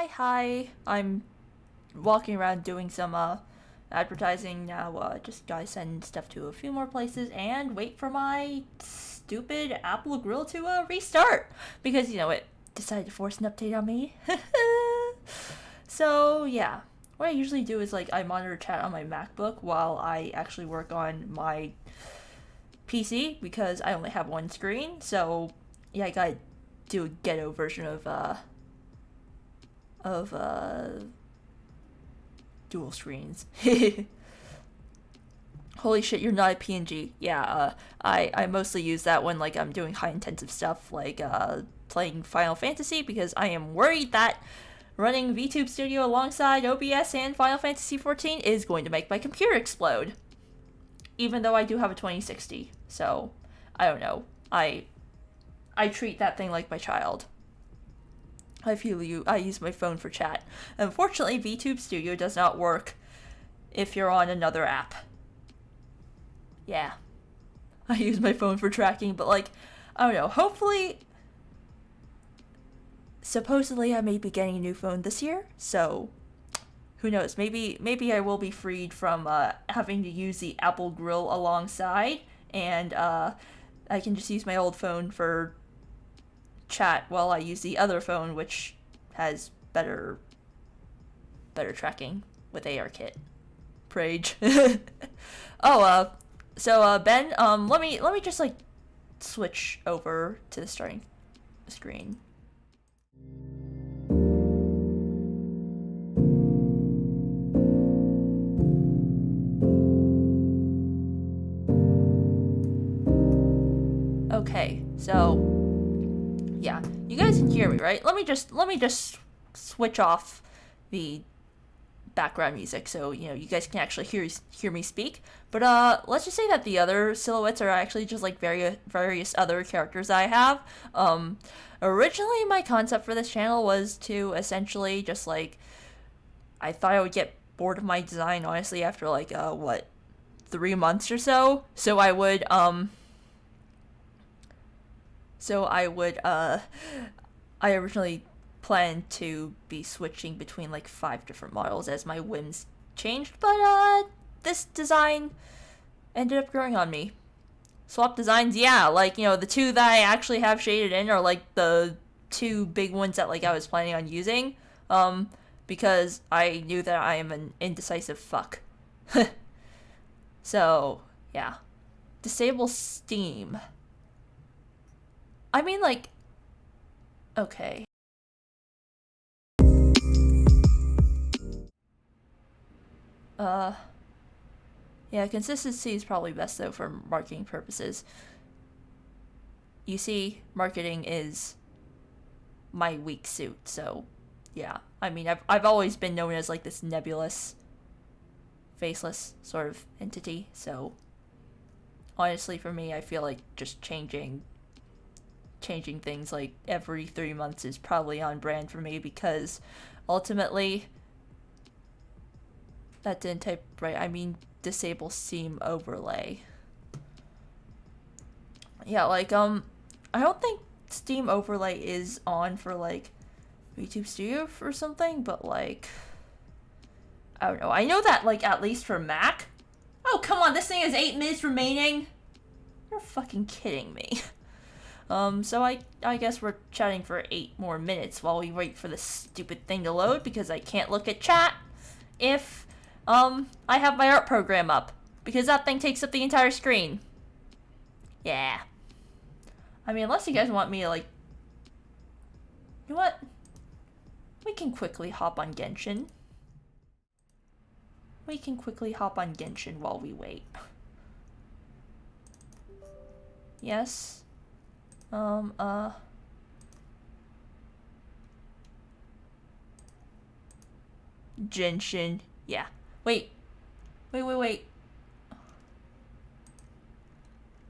Hi. I'm walking around doing some advertising now. Just gotta send stuff to a few more places and wait for my stupid Apple Grill to restart because it decided to force an update on me. So yeah, what I usually do is I monitor chat on my MacBook while I actually work on my PC because I only have one screen. So yeah, I gotta do a ghetto version of dual screens. Holy shit, you're not a PNG. Yeah, I mostly use that when I'm doing high intensive stuff playing Final Fantasy because I am worried that running VTube Studio alongside OBS and Final Fantasy XIV is going to make my computer explode. Even though I do have a 2060, so I don't know. I treat that thing like my child. I use my phone for chat. Unfortunately, VTube Studio does not work if you're on another app. Yeah. I use my phone for tracking, but I don't know. Hopefully, supposedly I may be getting a new phone this year, so who knows? Maybe I will be freed from having to use the Apple Grill alongside, and I can just use my old phone for chat while I use the other phone, which has better tracking with ARKit. Prage. So Ben, let me just switch over to the starting screen. Okay, so yeah, you guys can hear me, right? Let me just switch off the background music so you guys can actually hear me speak. But let's just say that the other silhouettes are actually just various other characters I have. Originally my concept for this channel was to essentially just I thought I would get bored of my design honestly after 3 months or so. So I would I originally planned to be switching between 5 different models as my whims changed, but this design ended up growing on me. Swap designs, yeah, the two that I actually have shaded in are the two big ones that I was planning on using, because I knew that I am an indecisive fuck. So, yeah. Disable Steam. I mean, okay. Yeah, consistency is probably best though for marketing purposes. You see, marketing is my weak suit, so yeah. I mean, I've always been known as this nebulous, faceless sort of entity, so honestly for me, I feel just changing things every 3 months is probably on brand for me because ultimately that didn't type right. I mean disable Steam overlay. Yeah, I don't think Steam overlay is on for YouTube Studio or something, but I don't know. I know that at least for Mac. Oh, come on, this thing has 8 minutes remaining. You're fucking kidding me. So I guess we're chatting for 8 more minutes while we wait for this stupid thing to load because I can't look at chat if I have my art program up because that thing takes up the entire screen. Yeah. I mean, unless you guys want me to you know what? We can quickly hop on Genshin. While we wait. Yes. Genshin. Yeah. Wait.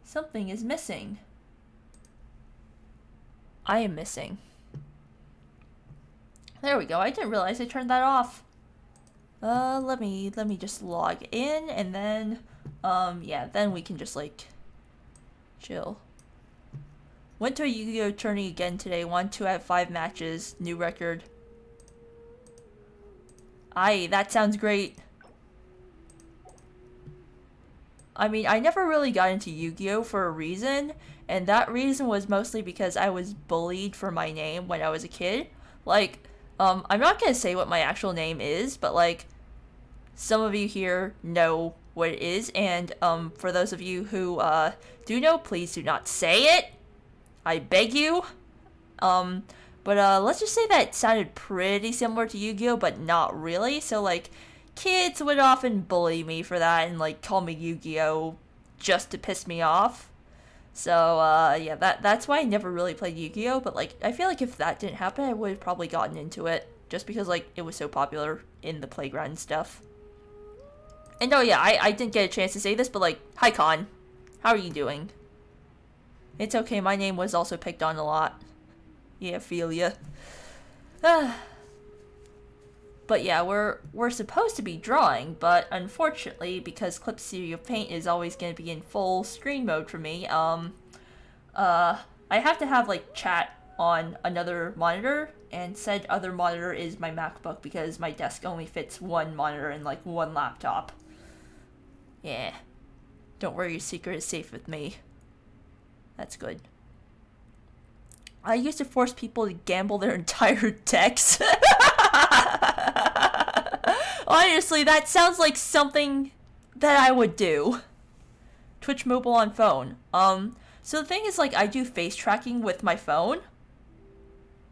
Something is missing. I am missing. There we go. I didn't realize I turned that off. Let me just log in and then yeah, then we can just chill. Went to a Yu-Gi-Oh tourney again today. Won 2 out of 5 matches. New record. Aye, that sounds great. I mean, I never really got into Yu-Gi-Oh! For a reason, and that reason was mostly because I was bullied for my name when I was a kid. Like, I'm not gonna say what my actual name is, but like, some of you here know what it is, and for those of you who do know, please do not say it. I beg you. But let's just say that it sounded pretty similar to Yu-Gi-Oh, but not really. So like, kids would often bully me for that and like call me Yu-Gi-Oh just to piss me off. So yeah, that's why I never really played Yu-Gi-Oh, but like, I feel like if that didn't happen, I would have probably gotten into it just because like it was so popular in the playground and stuff. And oh yeah, I didn't get a chance to say this, but like, hi Con, how are you doing? It's okay, my name was also picked on a lot. Yeah, feel ya. But yeah, we're supposed to be drawing, but unfortunately, because Clip Studio Paint is always going to be in full screen mode for me, I have to have like chat on another monitor, and said other monitor is my MacBook because my desk only fits one monitor and like one laptop. Yeah. Don't worry, your secret is safe with me. That's good. I used to force people to gamble their entire decks. Honestly, that sounds like something that I would do. Twitch mobile on phone. So the thing is, like, I do face tracking with my phone.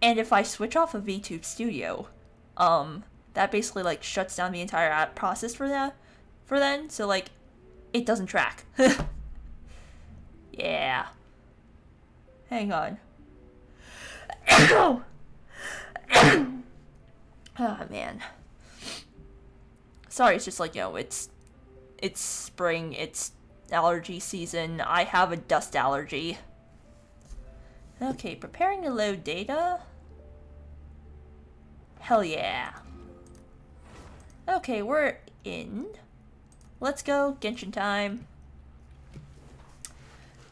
And if I switch off of VTube Studio, that basically, like, shuts down the entire app process for then. So, like, it doesn't track. Yeah. Hang on. Oh man. Sorry, it's just like, you know, it's spring, it's allergy season. I have a dust allergy. Okay, preparing to load data. Hell yeah. Okay, we're in. Let's go, Genshin time.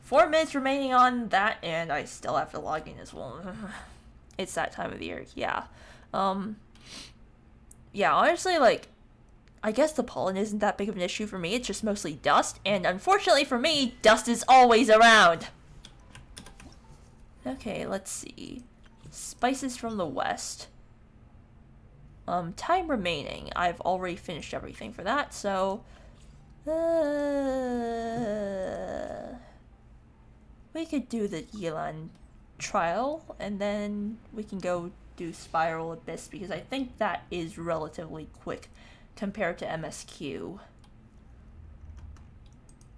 4 minutes remaining on that, and I still have to log in as well. It's that time of the year, yeah. Yeah, honestly, like, I guess the pollen isn't that big of an issue for me. It's just mostly dust, and unfortunately for me, dust is always around. Okay, let's see. Spices from the west. Time remaining. I've already finished everything for that, so... we could do the Yelan trial, and then we can go do Spiral Abyss, because I think that is relatively quick compared to MSQ.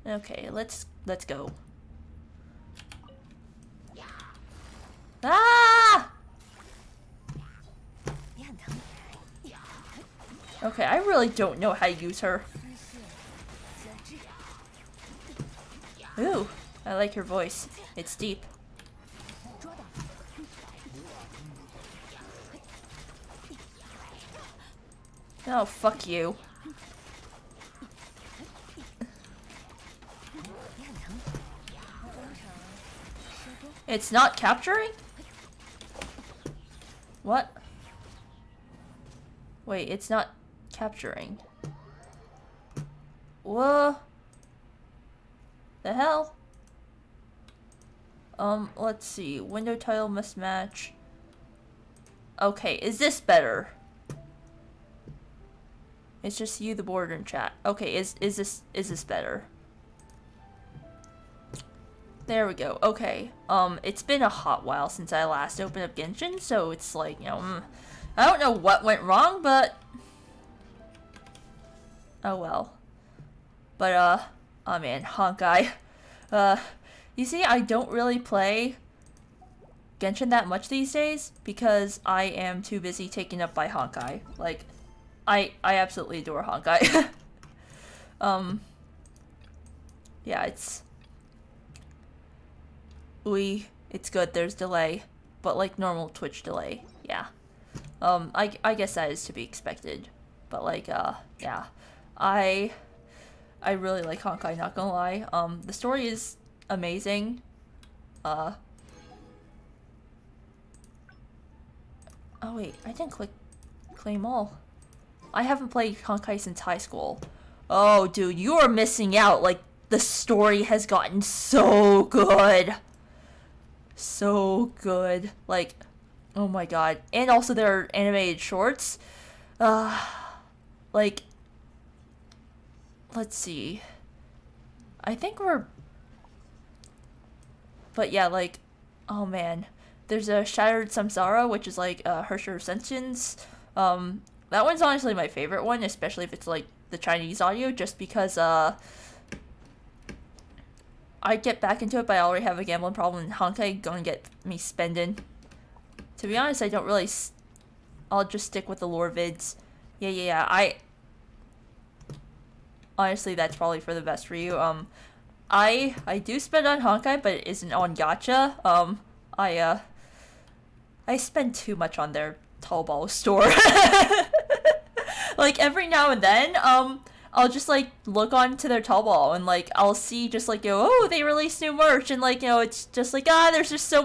Okay, let's go. Ah! Okay, I really don't know how to use her. Ooh, I like her voice. It's deep. Oh, fuck you. It's not capturing? What? Wait, it's not capturing. Whoa. The hell? Let's see. Window title must match. Okay, is this better? It's just you, the board, and chat. Okay, is this better? There we go. Okay. It's been a hot while since I last opened up Genshin, so it's like, you know, I don't know what went wrong, but oh well. But oh man, Honkai. You see, I don't really play Genshin that much these days because I am too busy taken up by Honkai. Like, I absolutely adore Honkai. Yeah, it's good. There's delay, but like normal Twitch delay. Yeah. I guess that is to be expected. But like, yeah, I really like Honkai. Not gonna lie. The story is amazing. Oh wait, I didn't click claim all. I haven't played Honkai since high school. Oh, dude, you are missing out. Like, the story has gotten so good. So good. Like, oh my god. And also there are animated shorts. Like, let's see. I think we're... But yeah, like, oh man. There's a Shattered Samsara, which is like Herrscher Ascensions. That one's honestly my favorite one, especially if it's like the Chinese audio, just because I'd get back into it, but I already have a gambling problem, and Honkai gonna get me spending. To be honest, I don't really... I'll just stick with the lore vids. Yeah, honestly, that's probably for the best for you. I do spend on Honkai, but it isn't on gacha. I spend too much on their Taobao store. Like, every now and then, I'll just, like, look onto their Taobao, and, like, I'll see just, like, oh, they released new merch, and, like, it's just, like, there's just so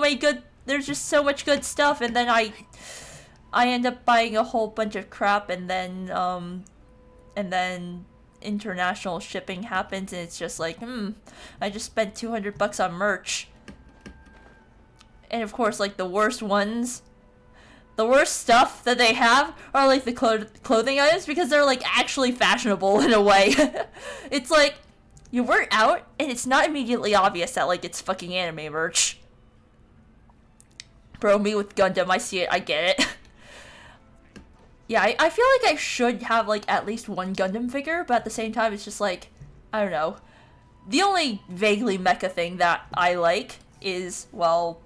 much good stuff, and then I end up buying a whole bunch of crap, and then international shipping happens, and it's just like, I just spent $200 on merch. And of course, like, the worst stuff that they have are like the clothing items, because they're like actually fashionable in a way. It's like, you wear it out and it's not immediately obvious that like it's fucking anime merch. Bro, me with Gundam, I see it, I get it. Yeah, I feel like I should have like at least one Gundam figure, but at the same time it's just like, I don't know. The only vaguely mecha thing that I like is, well,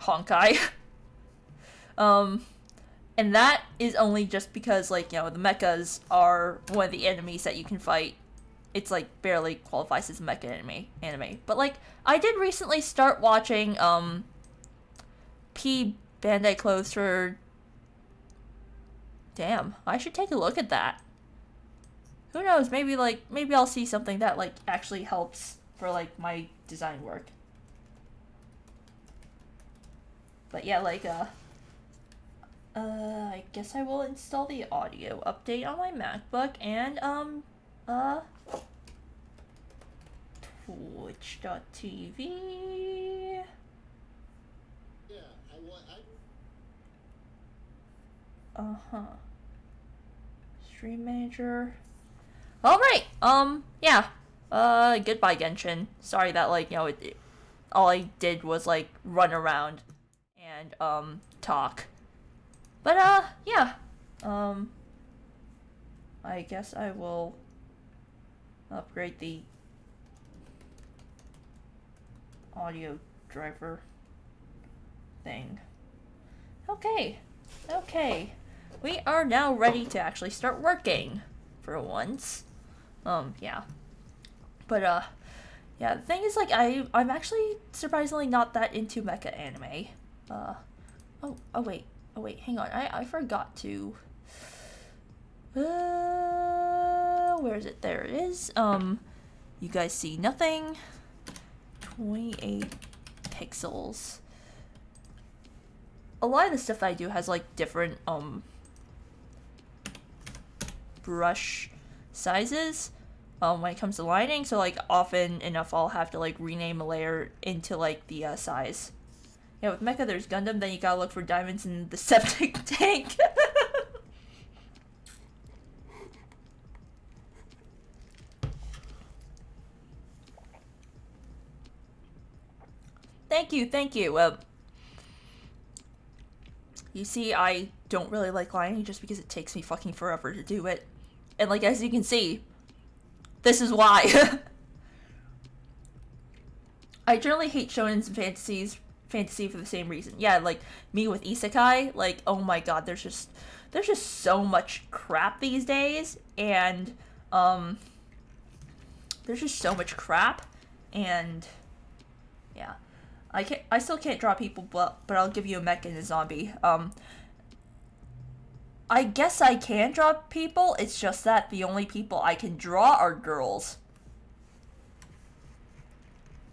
Honkai. And that is only just because, like, you know, the mechas are one of the enemies that you can fight. It's, like, barely qualifies as a mecha anime. But, like, I did recently start watching, P. Bandai Clothes for... Damn, I should take a look at that. Who knows, maybe I'll see something that, like, actually helps for, like, my design work. But yeah, like, I guess I will install the audio update on my MacBook, and, Twitch.tv. Stream manager. Alright, yeah. Goodbye, Genshin. Sorry that, like, you know, all I did was, like, run around and, talk. But, yeah. I guess I will upgrade the audio driver thing. Okay. We are now ready to actually start working, for once. Yeah. But, yeah, the thing is, like, I'm actually surprisingly not that into mecha anime. Oh, wait, hang on, I forgot to... where is it? There it is. You guys see nothing. 28 pixels. A lot of the stuff that I do has, like, different, brush sizes, when it comes to lighting, so, like, often enough I'll have to, like, rename a layer into, like, the, size. Yeah, with Mecha there's Gundam, then you gotta look for diamonds in the septic tank. Thank you. You see, I don't really like lighting just because it takes me fucking forever to do it. And, like, as you can see, this is why. I generally hate shonens and fantasy for the same reason. Yeah, like, me with isekai, like, oh my god, there's just so much crap these days, and, there's just so much crap, and, yeah. I still can't draw people, but I'll give you a mech and a zombie. I guess I can draw people, it's just that the only people I can draw are girls.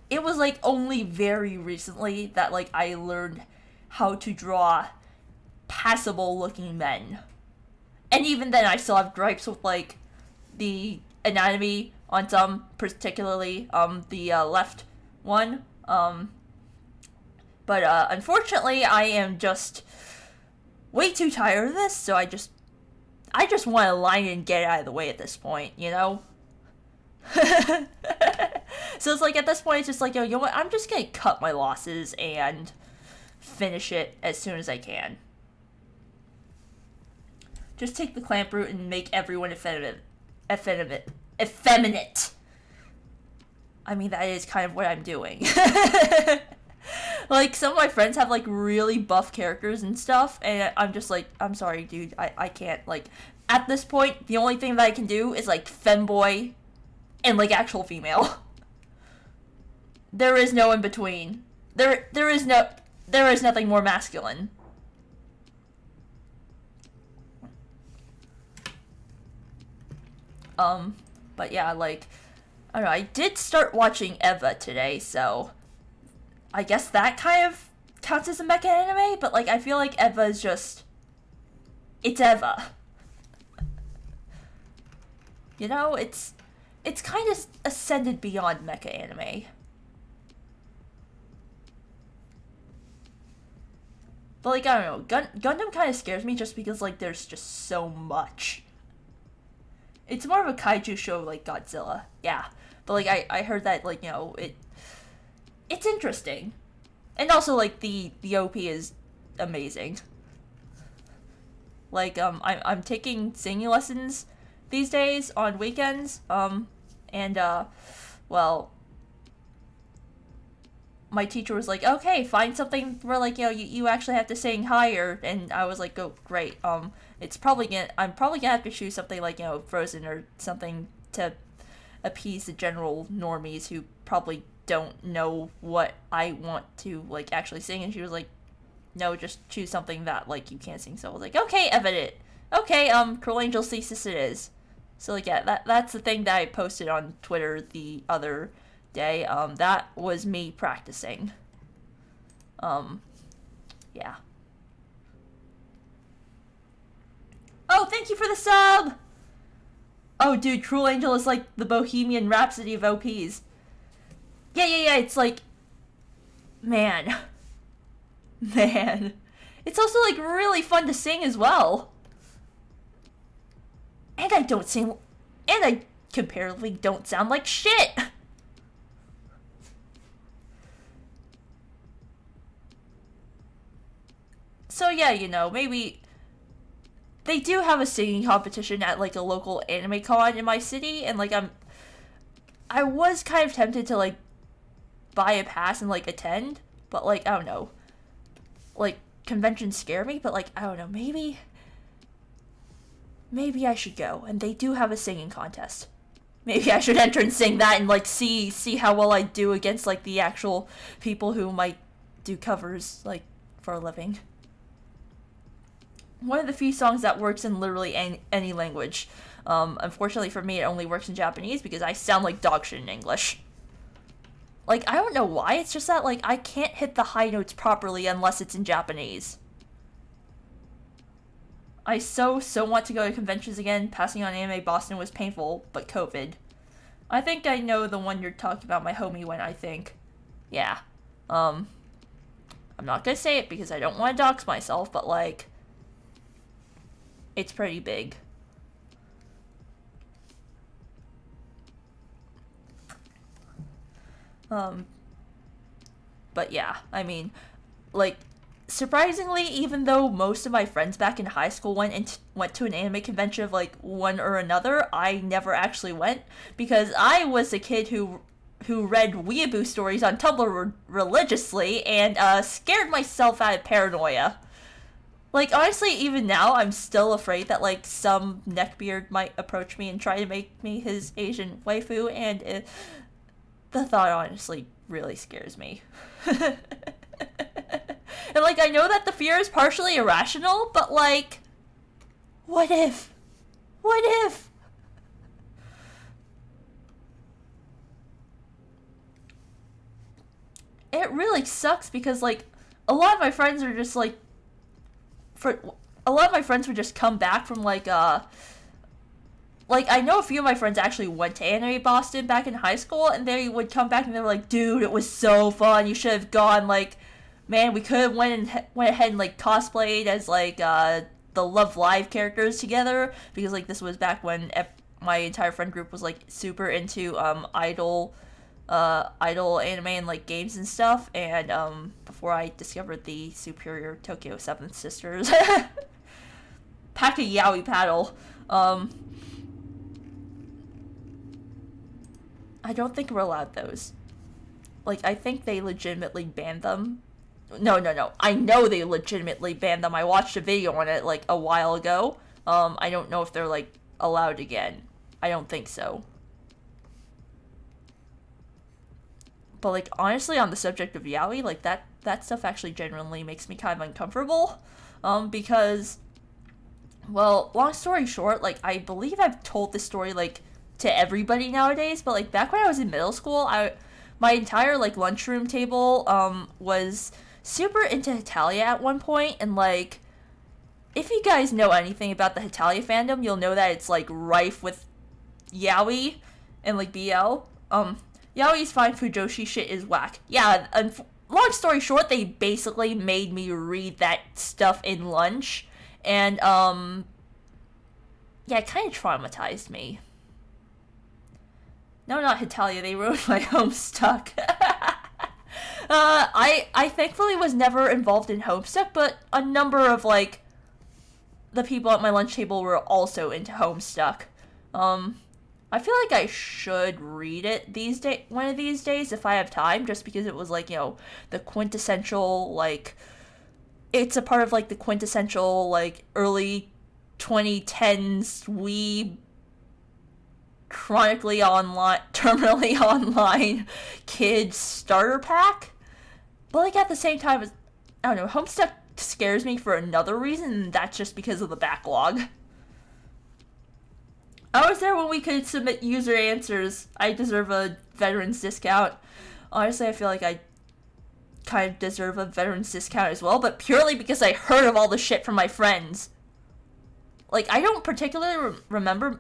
It was, like, only very recently that, like, I learned how to draw passable-looking men. And even then, I still have gripes with, like, the anatomy on some, particularly, the, left one. But unfortunately, I am just way too tired of this, so I just want to line and get it out of the way at this point, you know? So it's like, at this point, it's just like, yo, you know what, I'm just gonna cut my losses and finish it as soon as I can. Just take the clamp route and make everyone effeminate. I mean, that is kind of what I'm doing. Like, some of my friends have, like, really buff characters and stuff, and I'm just like, I'm sorry, dude, I can't, like, at this point, the only thing that I can do is, like, femboy and, like, actual female. There is no in between. There is nothing more masculine. But yeah, like, I don't know, I did start watching Eva today, so I guess that kind of counts as a mecha anime, but, like, I feel like Eva is just, it's Eva. You know, it's kind of ascended beyond mecha anime. But, like, I don't know, Gundam kind of scares me just because, like, there's just so much. It's more of a kaiju show like Godzilla, yeah. But, like, I heard that, like, you know, it's interesting. And also, like, the OP is amazing. Like, I'm taking singing lessons these days on weekends, well, my teacher was like, okay, find something where, like, you know, you actually have to sing higher, and I was like, oh, great, I'm probably gonna have to choose something like, you know, Frozen or something to appease the general normies who probably don't know what I want to, like, actually sing, and she was like, no, just choose something that, like, you can't sing. So I was like, okay, Evident. Okay, Cruel Angel Thesis it is. So, like, yeah, that's the thing that I posted on Twitter the other day. That was me practicing. Yeah. Oh, thank you for the sub! Oh, dude, Cruel Angel is like the Bohemian Rhapsody of OPs. Yeah, it's like... Man. It's also, like, really fun to sing as well. And I don't sing... And I comparatively don't sound like shit! So yeah, you know, maybe... They do have a singing competition at, like, a local anime con in my city, and, like, I was kind of tempted to, like, buy a pass and, like, attend, but, like, I don't know. Like, conventions scare me, but, like, I don't know, maybe I should go, and they do have a singing contest. Maybe I should enter and sing that and, like, see how well I do against, like, the actual people who might do covers, like, for a living. One of the few songs that works in literally any language. Unfortunately for me, it only works in Japanese because I sound like dog shit in English. Like, I don't know why, it's just that, like, I can't hit the high notes properly unless it's in Japanese. I so want to go to conventions again. Passing on Anime Boston was painful, but COVID. I think I know the one you're talking about. My homie went, I think. Yeah. I'm not gonna say it because I don't want to dox myself, but, like, it's pretty big. But yeah, I mean, like, surprisingly, even though most of my friends back in high school went to an anime convention of, like, one or another, I never actually went, because I was a kid who read weeaboo stories on Tumblr religiously, and, scared myself out of paranoia. Like, honestly, even now, I'm still afraid that, like, some neckbeard might approach me and try to make me his Asian waifu, and the thought honestly really scares me. And, like, I know that the fear is partially irrational, but, like, what if? What if? It really sucks because, like, a lot of my friends are just, like, a lot of my friends would just come back from like I know a few of my friends actually went to Anime Boston back in high school, and they would come back and they were like, dude, it was so fun, you should have gone, like, man, we could have went ahead and, like, cosplayed as, like, the Love Live characters together, because, like, this was back when my entire friend group was, like, super into, idol anime and, like, games and stuff, and, before I discovered the superior Tokyo Seventh Sisters. Pack a yaoi paddle. I don't think we're allowed those. Like, I think they legitimately banned them. No. I know they legitimately banned them. I watched a video on it, like, a while ago. I don't know if they're, like, allowed again. I don't think so. But, like, honestly, on the subject of yaoi, like, that stuff actually genuinely makes me kind of uncomfortable. Because, well, long story short, like, I believe I've told this story, like, to everybody nowadays, but, like, back when I was in middle school, my entire, like, lunchroom table, was super into Hetalia at one point, and, like, if you guys know anything about the Hetalia fandom, you'll know that it's, like, rife with yaoi and, like, BL. Yaoi's fine, Fujoshi shit is whack. Yeah, and long story short, they basically made me read that stuff in lunch, and, yeah, it kind of traumatized me. No, not Hetalia, they ruined my Homestuck. I thankfully was never involved in Homestuck, but a number of, like, the people at my lunch table were also into Homestuck. I feel like I should read it one of these days if I have time, just because it was, like, you know, the quintessential, like, it's a part of, like, the quintessential, like, early 2010s weeb terminally online kid starter pack. But, like, at the same time, I don't know, Homestuck scares me for another reason, and that's just because of the backlog. I was there when we could submit user answers. I deserve a veterans discount. Honestly, I feel like I kind of deserve a veterans discount as well, but purely because I heard of all the shit from my friends. Like, I don't particularly remember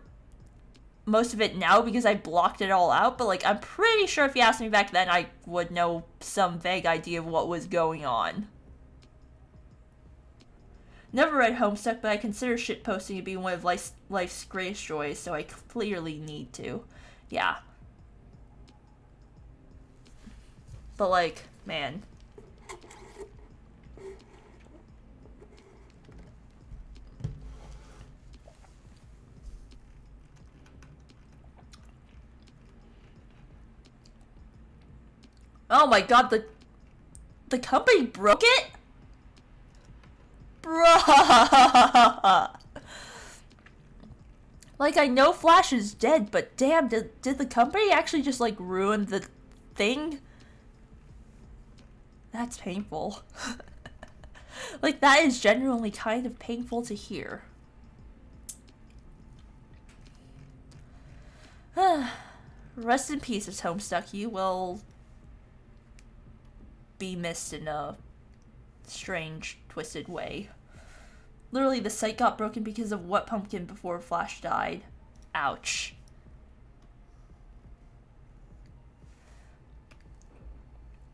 most of it now because I blocked it all out, but, like, I'm pretty sure if you asked me back then, I would know some vague idea of what was going on. Never read Homestuck, but I consider shitposting to be one of life's greatest joys, so I clearly need to. Yeah. But, like, man. Oh my god, the company broke it? Bruh. Like, I know Flash is dead, but damn, did the company actually just, like, ruin the thing? That's painful. Like, that is genuinely kind of painful to hear. Rest in peace, as Homestuck. You will be missed in a strange, twisted way. Literally, the site got broken because of What Pumpkin before Flash died. Ouch.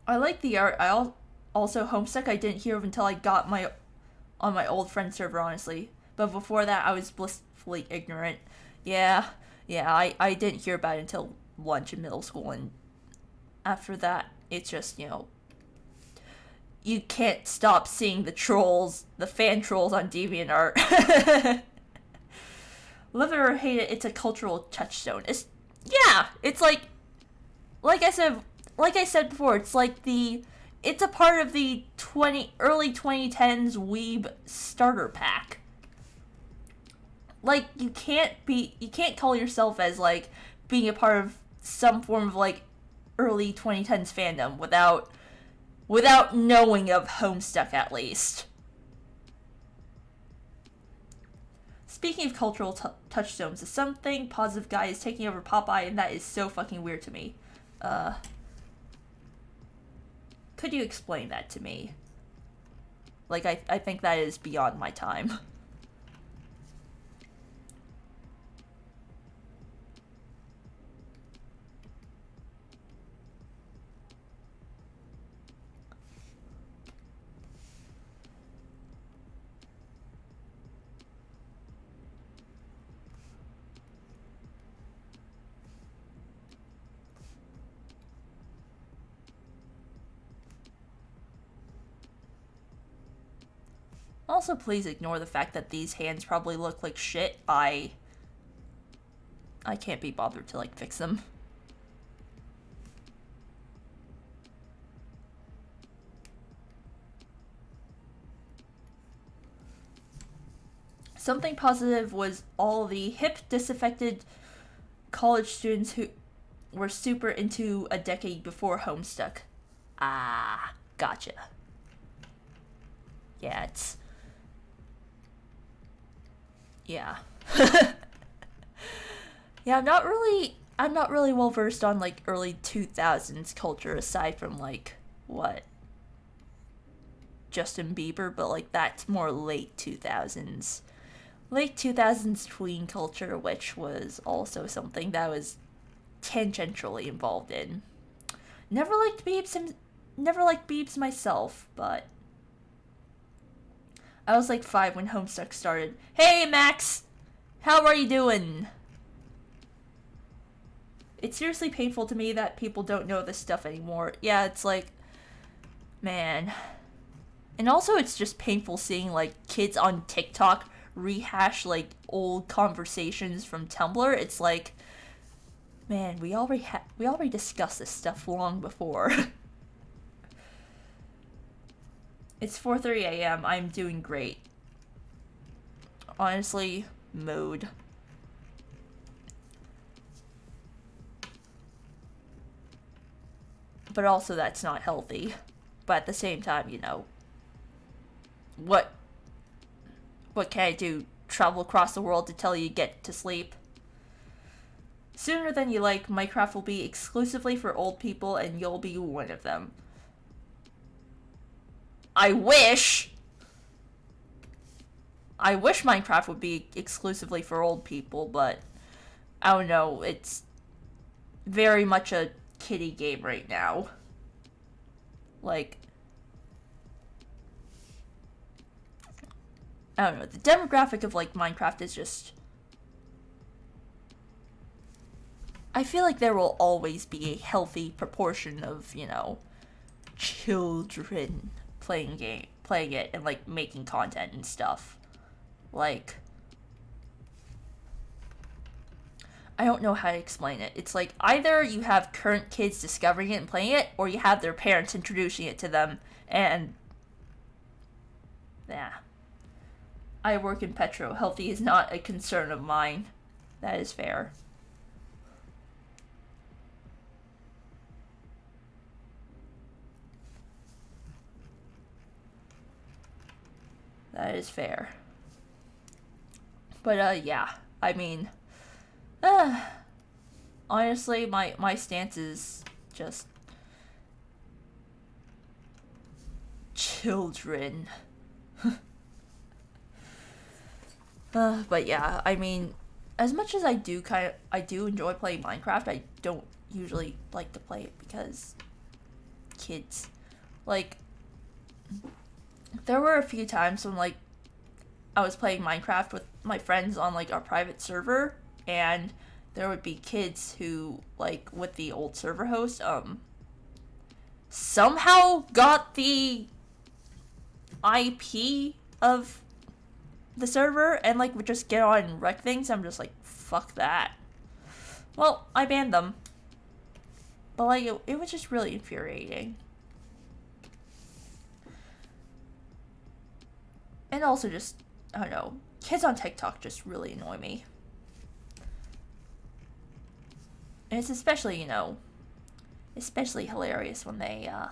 I like the art. Also, Homestuck I didn't hear of until I got on my old friend server, honestly. But before that, I was blissfully ignorant. Yeah, I didn't hear about it until lunch in middle school, and after that, it's just, you know, you can't stop seeing the trolls, the fan trolls on DeviantArt. Love it or hate it, it's a cultural touchstone. It's like I said before, it's like it's a part of the early 2010s weeb starter pack. Like, you can't call yourself as, like, being a part of some form of, like, early 2010s fandom without knowing of Homestuck, at least. Speaking of cultural touchstones, is something positive guy is taking over Popeye, and that is so fucking weird to me. Could you explain that to me? Like, I think that is beyond my time. Also, please ignore the fact that these hands probably look like shit. I can't be bothered to, like, fix them. Something positive was all the hip, disaffected college students who were super into a decade before Homestuck. Ah, gotcha. Yeah, it's... Yeah. Yeah, I'm not really well versed on, like, early 2000s culture aside from, like, what? Justin Bieber, but, like, that's more late 2000s. Late 2000s tween culture, which was also something that I was tangentially involved in. Never liked Biebs myself, but I was like 5 when Homestuck started. Hey Max! How are you doing? It's seriously painful to me that people don't know this stuff anymore. Yeah, it's like, man. And also it's just painful seeing, like, kids on TikTok rehash, like, old conversations from Tumblr. It's like, man, we already discussed this stuff long before. It's 4:30 a.m. I'm doing great. Honestly, mode. But also that's not healthy. But at the same time, you know, what can I do? Travel across the world to tell you get to sleep? Sooner than you like, Minecraft will be exclusively for old people and you'll be one of them. I wish Minecraft would be exclusively for old people, but I don't know, it's very much a kiddie game right now. Like, I don't know, the demographic of, like, Minecraft is just... I feel like there will always be a healthy proportion of, you know, children playing it and, like, making content and stuff. Like, I don't know how to explain it. It's like either you have current kids discovering it and playing it, or you have their parents introducing it to them, and yeah. I work in Petro. Healthy is not a concern of mine. That is fair. That is fair. But, yeah. I mean, honestly, my stance is just... children. But yeah, I mean, as much as I do enjoy playing Minecraft, I don't usually like to play it because kids. Like, there were a few times when, like, I was playing Minecraft with my friends on, like, our private server, and there would be kids who, like, with the old server host, somehow got the IP of the server and, like, would just get on and wreck things. I'm just like, fuck that. Well, I banned them. But, like, it was just really infuriating. And also just, I don't know, kids on TikTok just really annoy me. And it's especially, you know, especially hilarious when they, yeah.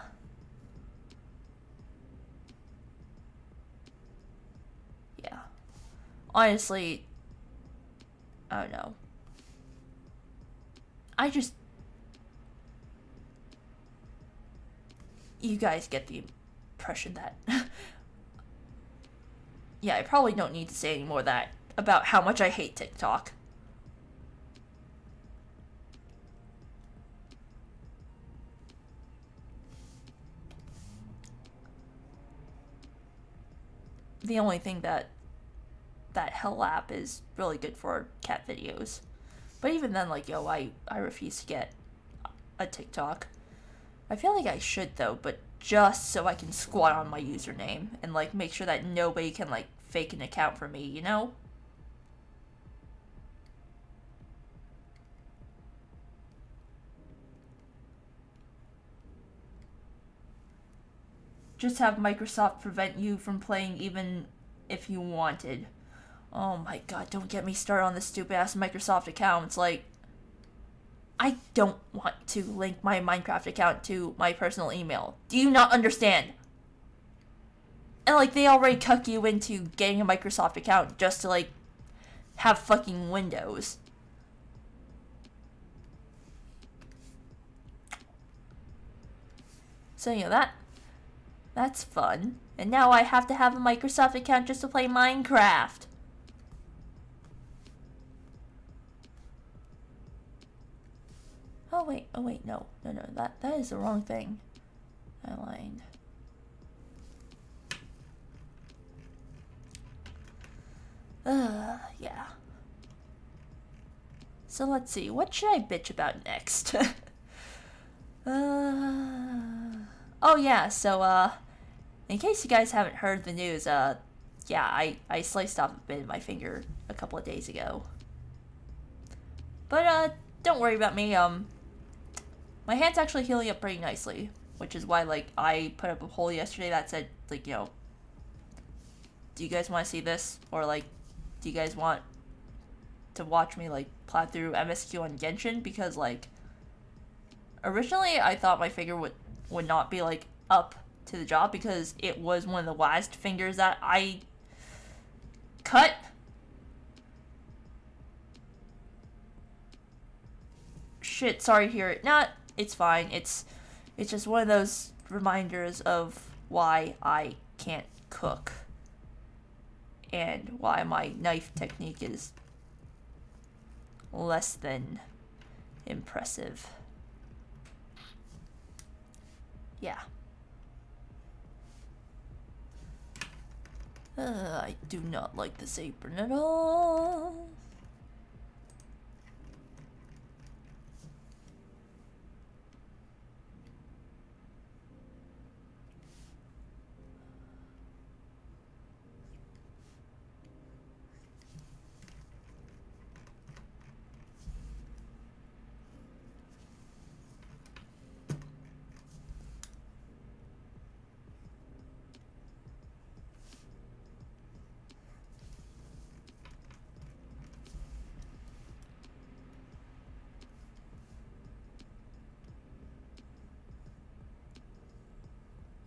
Honestly, I don't know. You guys get the impression that, yeah, I probably don't need to say any more of that about how much I hate TikTok. The only thing that hell app is really good for cat videos. But even then, like, yo, I refuse to get a TikTok. I feel like I should, though, but just so I can squat on my username and like make sure that nobody can like fake an account for me, you know? Just have Microsoft prevent you from playing even if you wanted. Oh my god, don't get me started on this stupid ass Microsoft account. It's like, I don't want to link my Minecraft account to my personal email. Do you not understand? And like, they already cuck you into getting a Microsoft account just to like, have fucking Windows. So, you know, that's fun. And now I have to have a Microsoft account just to play Minecraft. Oh wait, no, that is the wrong thing. I lied. Yeah. So let's see, what should I bitch about next? Oh yeah, so, in case you guys haven't heard the news, yeah, I sliced off a bit of my finger a couple of days ago. But, don't worry about me, my hand's actually healing up pretty nicely, which is why, like, I put up a poll yesterday that said, like, you know, do you guys want to see this? Or, like, do you guys want to watch me, like, plow through MSQ on Genshin? Because, like, originally I thought my finger would not be, like, up to the job because it was one of the last fingers that I cut. Shit, sorry to hear it. Not, it's fine. It's just one of those reminders of why I can't cook. And why my knife technique is less than impressive. Yeah. I do not like this apron at all.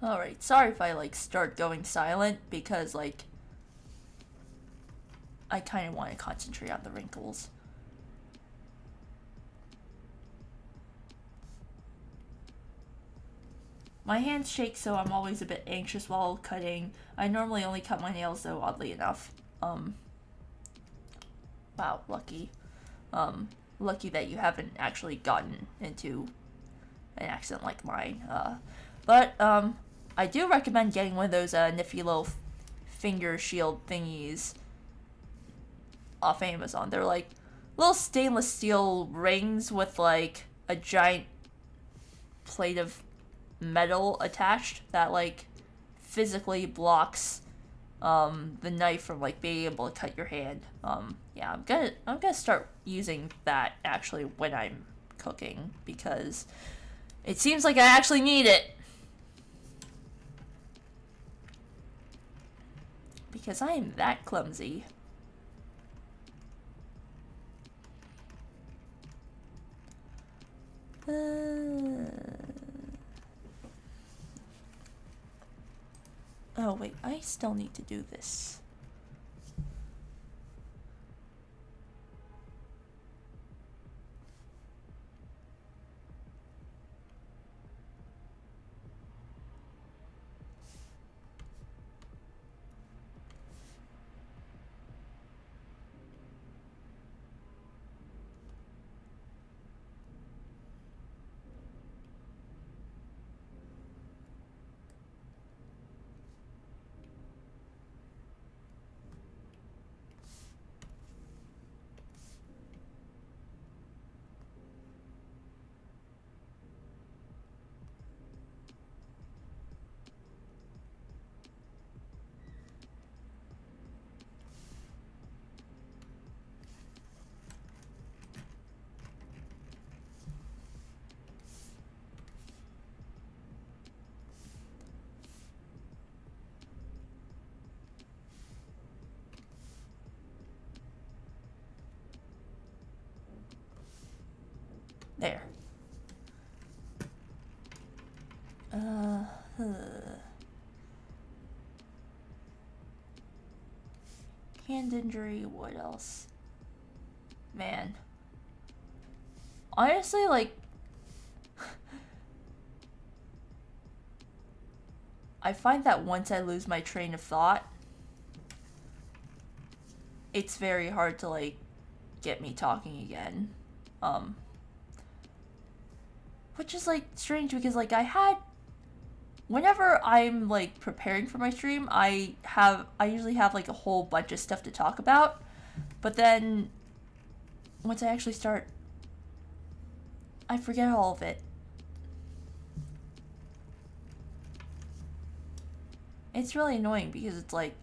Alright, sorry if I, like, start going silent, because, like, I kind of want to concentrate on the wrinkles. My hands shake, so I'm always a bit anxious while cutting. I normally only cut my nails, though, oddly enough. Wow, lucky. Lucky that you haven't actually gotten into an accident like mine. But, I do recommend getting one of those, nifty little finger shield thingies off Amazon. They're like little stainless steel rings with like a giant plate of metal attached that like physically blocks the knife from like being able to cut your hand. Yeah, I'm gonna start using that actually when I'm cooking because it seems like I actually need it. Because I am that clumsy. Oh wait, I still need to do this. There. Hand injury, what else? Man. Honestly, like, I find that once I lose my train of thought, it's very hard to, like, get me talking again. Which is, like, strange because, like, whenever I'm, like, preparing for my stream, I usually have, like, a whole bunch of stuff to talk about. But then, once I actually start, I forget all of it. It's really annoying because it's like,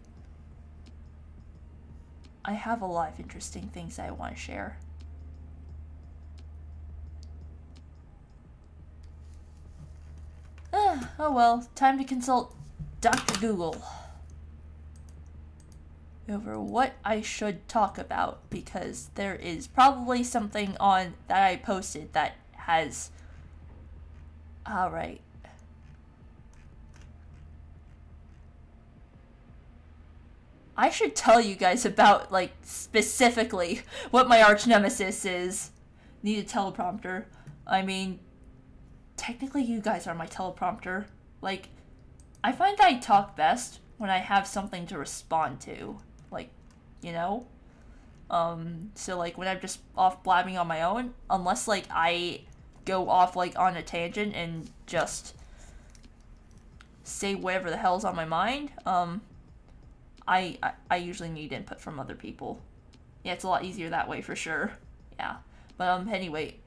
I have a lot of interesting things I want to share. Oh well, time to consult Dr. Google over what I should talk about, because there is probably something on that I posted that has... Alright. I should tell you guys about, like, specifically what my arch nemesis is. Need a teleprompter. I mean, technically you guys are my teleprompter. Like, I find that I talk best when I have something to respond to. Like, you know? So, like, when I'm just off blabbing on my own, unless, like, I go off, like, on a tangent and just say whatever the hell's on my mind, I usually need input from other people. Yeah, it's a lot easier that way for sure. Yeah. But anyway,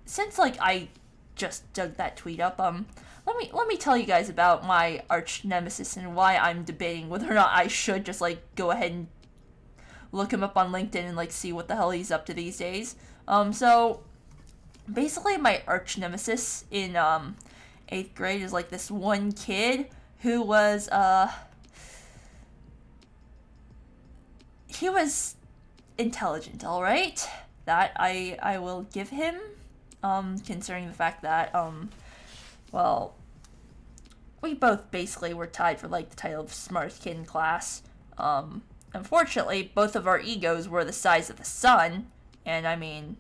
since like I just dug that tweet up, let me tell you guys about my arch nemesis and why I'm debating whether or not I should just like go ahead and look him up on LinkedIn and like see what the hell he's up to these days. So basically my arch nemesis in 8th grade is like this one kid who was he was intelligent, alright? That I will give him, considering the fact that, well, we both basically were tied for, like, the title of smartest kid in class. Unfortunately, both of our egos were the size of the sun, and I mean,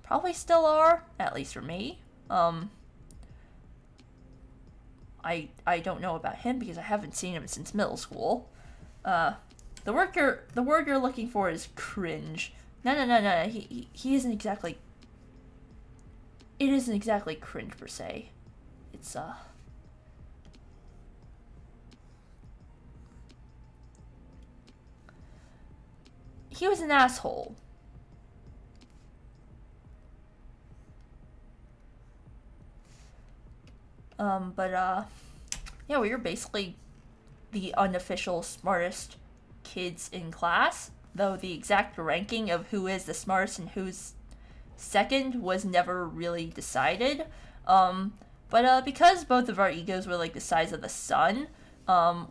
probably still are, at least for me. I don't know about him because I haven't seen him since middle school. The word you're looking for is cringe. No. He isn't exactly. It isn't exactly cringe per se. It's he was an asshole. Yeah, we were basically the unofficial smartest kids in class, though the exact ranking of who is the smartest and who's second was never really decided. But because both of our egos were like the size of the sun,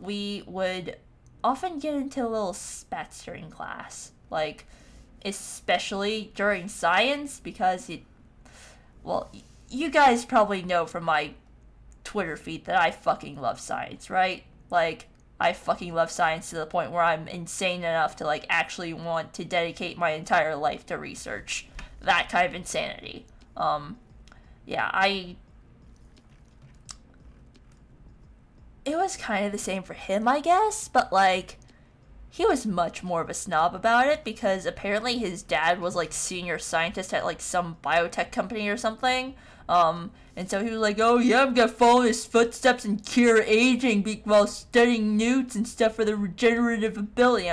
we would often get into little spats during class, like especially during science, because you guys probably know from my Twitter feed that I fucking love science, right? Like, I fucking love science to the point where I'm insane enough to, like, actually want to dedicate my entire life to research. That kind of insanity. Yeah, it was kind of the same for him, I guess, but, like, he was much more of a snob about it, because apparently his dad was, like, senior scientist at, like, some biotech company or something. And so he was like, oh yeah, I'm gonna follow his footsteps and cure aging while studying newts and stuff for the regenerative ability.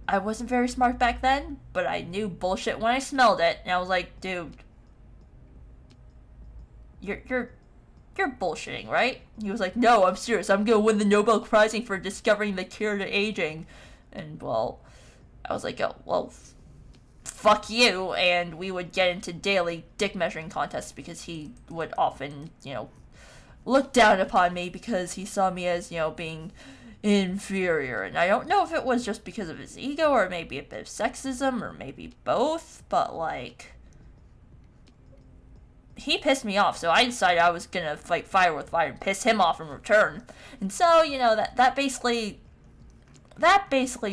I wasn't very smart back then, but I knew bullshit when I smelled it, and I was like, dude, you're bullshitting, right? He was like, no, I'm serious, I'm gonna win the Nobel Prize for discovering the cure to aging. And, well, I was like, oh, well, fuck you, and we would get into daily dick measuring contests because he would often, look down upon me because he saw me as, being inferior. And I don't know if it was just because of his ego or maybe a bit of sexism or maybe both, but, like, he pissed me off, so I decided I was gonna fight fire with fire and piss him off in return. And so, you know, that basically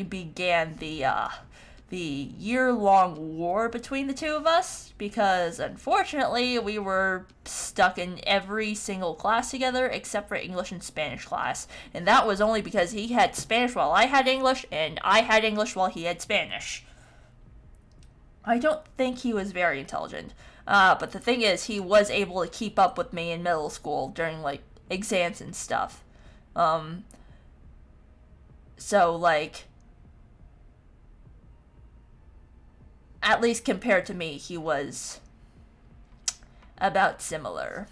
began the year-long war between the two of us, because unfortunately we were stuck in every single class together except for English and Spanish class, and that was only because he had Spanish while I had English, and I had English while he had Spanish. I don't think he was very intelligent, but the thing is, he was able to keep up with me in middle school during, like, exams and stuff. So, like, at least compared to me, he was about similar.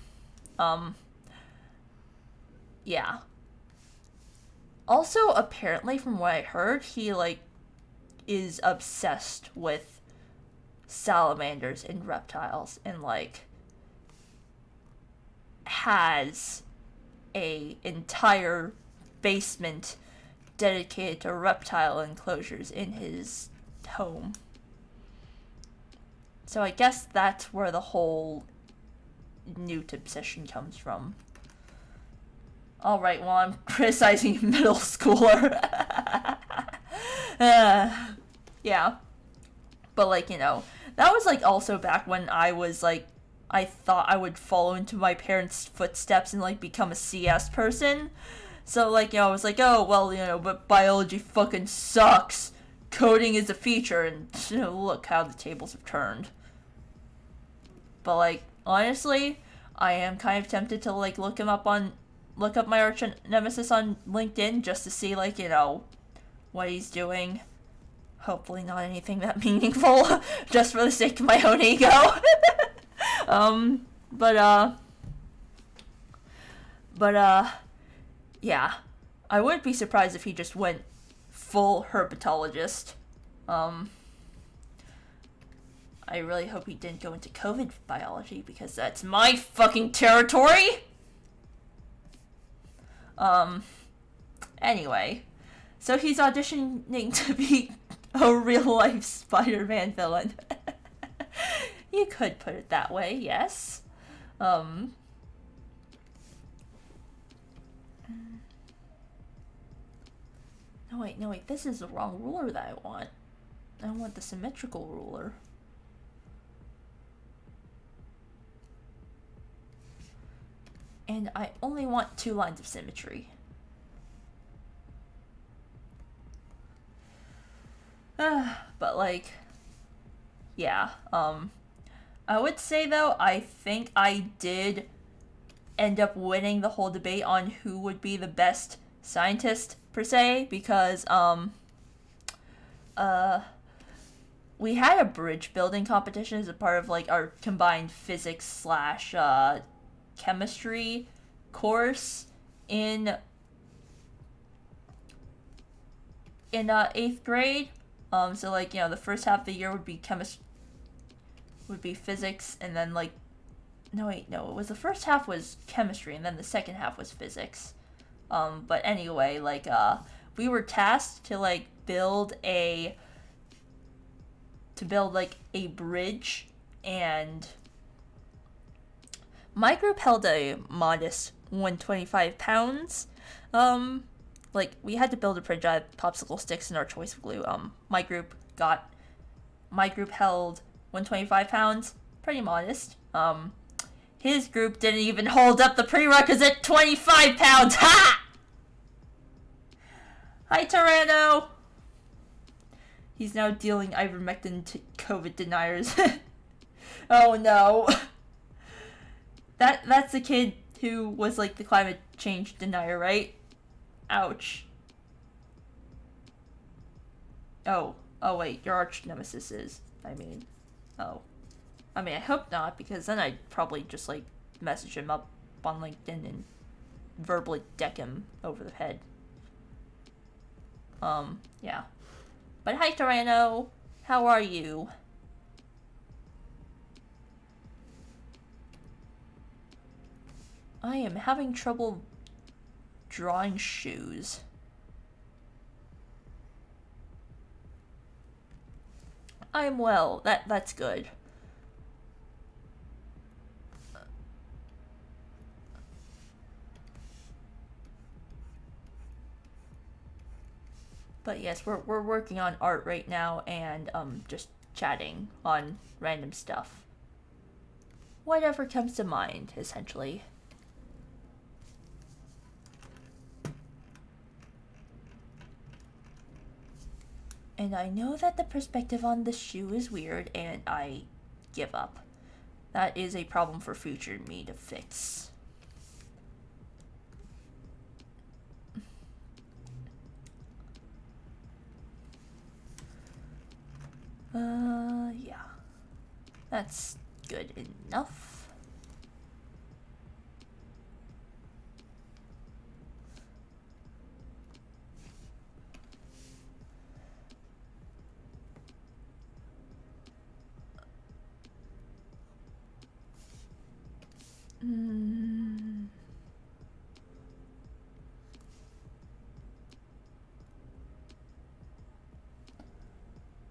Yeah. Also, apparently, from what I heard, he, like, is obsessed with salamanders and reptiles, and, like, has a entire basement dedicated to reptile enclosures in his home. So I guess that's where the whole newt obsession comes from. Alright, well, I'm criticizing a middle schooler. Yeah. But, like, you know, that was, like, also back when I was, like, I thought I would follow into my parents' footsteps and, like, become a CS person. So, like, you know, I was like, oh, well, you know, but biology fucking sucks. Coding is a feature, and, you know, look how the tables have turned. But, like, honestly, I am kind of tempted to, like, look up my arch nemesis on LinkedIn just to see, like, you know, what he's doing. Hopefully not anything that meaningful, just for the sake of my own ego. Yeah. I wouldn't be surprised if he just went full herpetologist. I really hope he didn't go into COVID biology, because that's my fucking territory! Anyway. So he's auditioning to be a real-life Spider-Man villain. You could put it that way, yes. No, wait, this is the wrong ruler that I want. I want the symmetrical ruler. And I only want 2 lines of symmetry. But, like, yeah, I would say, though, I think I did end up winning the whole debate on who would be the best scientist, per se, because, we had a bridge building competition as a part of, like, our combined physics / chemistry course in 8th grade. So, like, you know, the first half of the year would be physics, and then, like, it was the first half was chemistry, and then the second half was physics. But anyway, like, we were tasked to, like, build a bridge, and my group held a modest 125 pounds. Like, we had to build a bridge out of popsicle sticks and our choice of glue. My group held 125 pounds, pretty modest. His group didn't even hold up the prerequisite 25 pounds. Ha! Hi, Tyranno! He's now dealing ivermectin to COVID deniers. Oh no. That's the kid who was, like, the climate change denier, right? Ouch. Oh wait, your arch nemesis is, I hope not, because then I'd probably just, like, message him up on LinkedIn and verbally deck him over the head. Yeah. But hi, Tyranno! How are you? I am having trouble drawing shoes. I'm well. That's good. But yes, we're working on art right now and just chatting on random stuff. Whatever comes to mind, essentially. And I know that the perspective on the shoe is weird, and I give up. That is a problem for future me to fix. Yeah. That's good enough.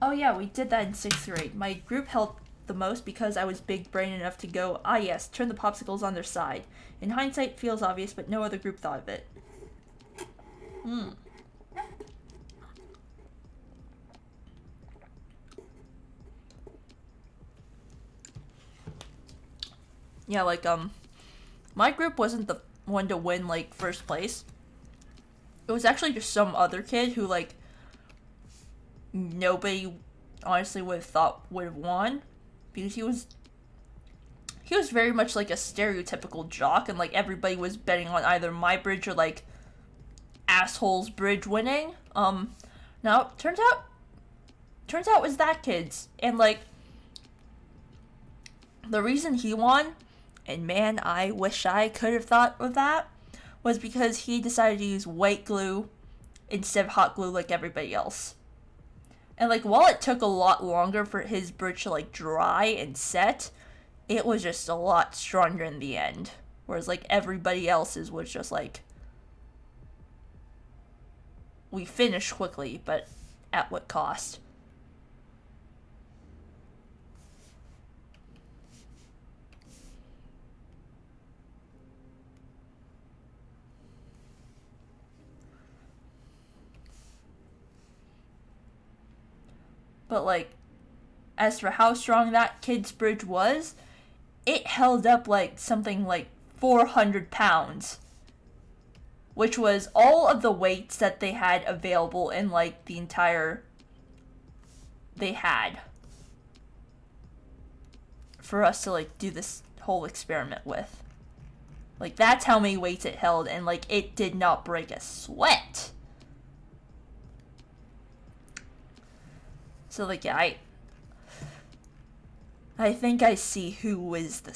Oh yeah, we did that in 6th grade. My group helped the most because I was big brain enough to go, ah yes, turn the popsicles on their side. In hindsight, feels obvious, but no other group thought of it. Yeah, like, my group wasn't the one to win, like, first place. It was actually just some other kid who, like, nobody honestly would have thought would have won. Because he was very much like a stereotypical jock, and, like, everybody was betting on either my bridge or, like, asshole's bridge winning. Now, turns out it was that kid's. And, like, the reason he won, and man, I wish I could have thought of that, was because he decided to use white glue instead of hot glue like everybody else. And, like, while it took a lot longer for his bridge to, like, dry and set, it was just a lot stronger in the end. Whereas, like, everybody else's was just, like, we finished quickly, but at what cost? But, like, as for how strong that kid's bridge was, it held up, like, something like 400 pounds. Which was all of the weights that they had available in, like, the entire... they had. For us to, like, do this whole experiment with. Like, that's how many weights it held, and, like, it did not break a sweat. So, like, yeah, I think I see who is the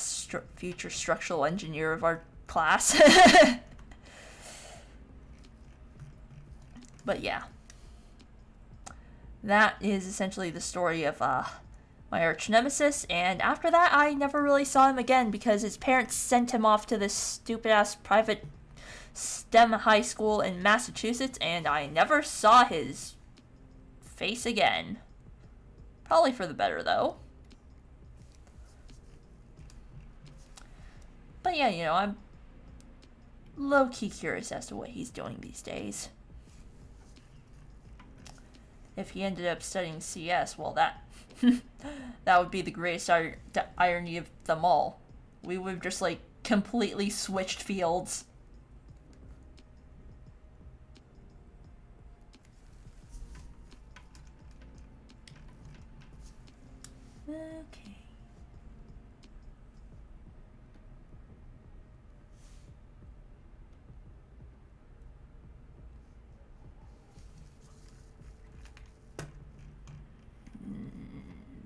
future structural engineer of our class. But yeah. That is essentially the story of my arch nemesis, and after that I never really saw him again because his parents sent him off to this stupid-ass private STEM high school in Massachusetts, and I never saw his face again. Probably for the better, though. But yeah, you know, I'm low-key curious as to what he's doing these days. If he ended up studying CS, well, that that would be the greatest irony of them all. We would have just, like, completely switched fields. Okay.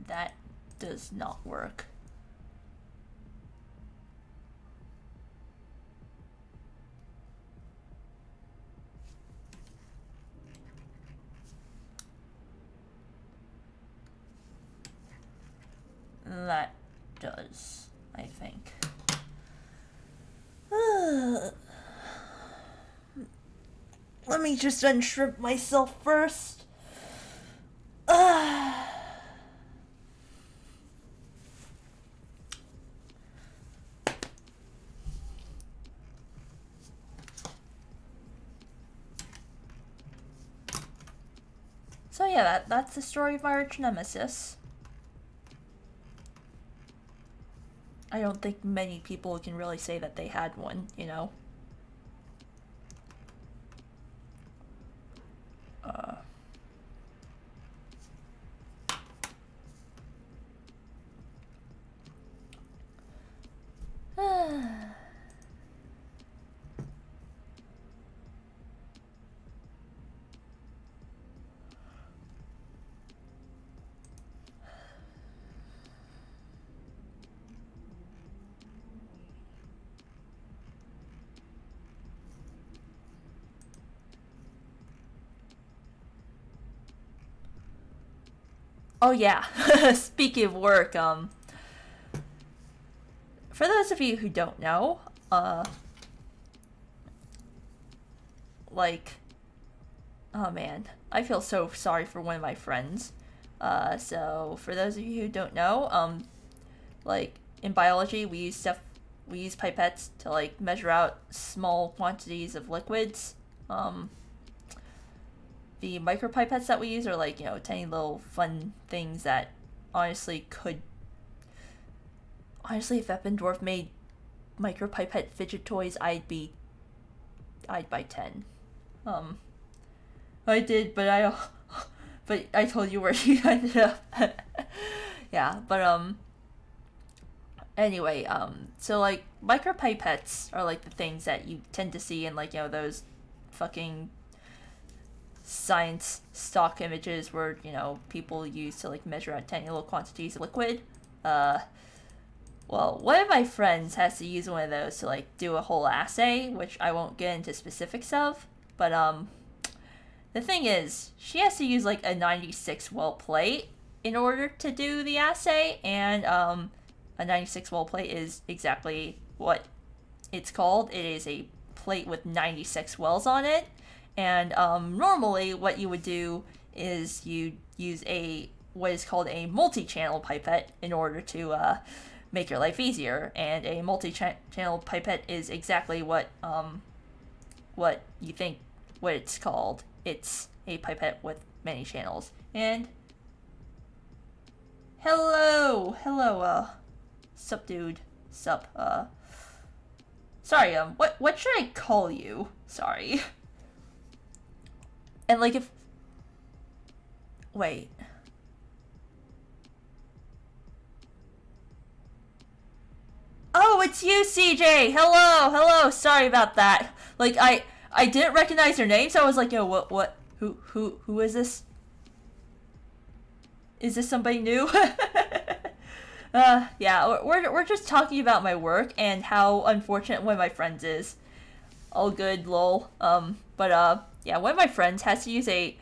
That does not work. That does, I think. Let me just unshrimp myself first. yeah, that's the story of my arch nemesis. I don't think many people can really say that they had one, you know? Oh yeah, speaking of work, for those of you who don't know, like, oh man, I feel so sorry for one of my friends. So for those of you who don't know, like, in biology, we use pipettes to, like, measure out small quantities of liquids. The micropipettes that we use are, like, you know, tiny little fun things that honestly, if Eppendorf made micropipette fidget toys, I'd buy 10. I did, but I told you where you ended up. Yeah, but, anyway, so, like, micropipettes are, like, the things that you tend to see in, like, you know, those fucking science stock images where, you know, people use to, like, measure out tiny little quantities of liquid. Well, one of my friends has to use one of those to, like, do a whole assay, which I won't get into specifics of, but, the thing is, she has to use, like, a 96 well plate in order to do the assay, and, a 96 well plate is exactly what it's called. It is a plate with 96 wells on it, and, normally what you would do is you use what is called a multi-channel pipette in order to, make your life easier, and a multi-channel pipette is exactly what you think what it's called. It's a pipette with many channels. And hello, sup dude, sup, sorry, what should I call you? Sorry. And, like, wait. Oh, it's you, CJ! Hello! Sorry about that. Like, I didn't recognize your name, so I was like, yo, what, who is this? Is this somebody new? Yeah, we're just talking about my work and how unfortunate one of my friends is. All good, lol. Yeah, one of my friends has to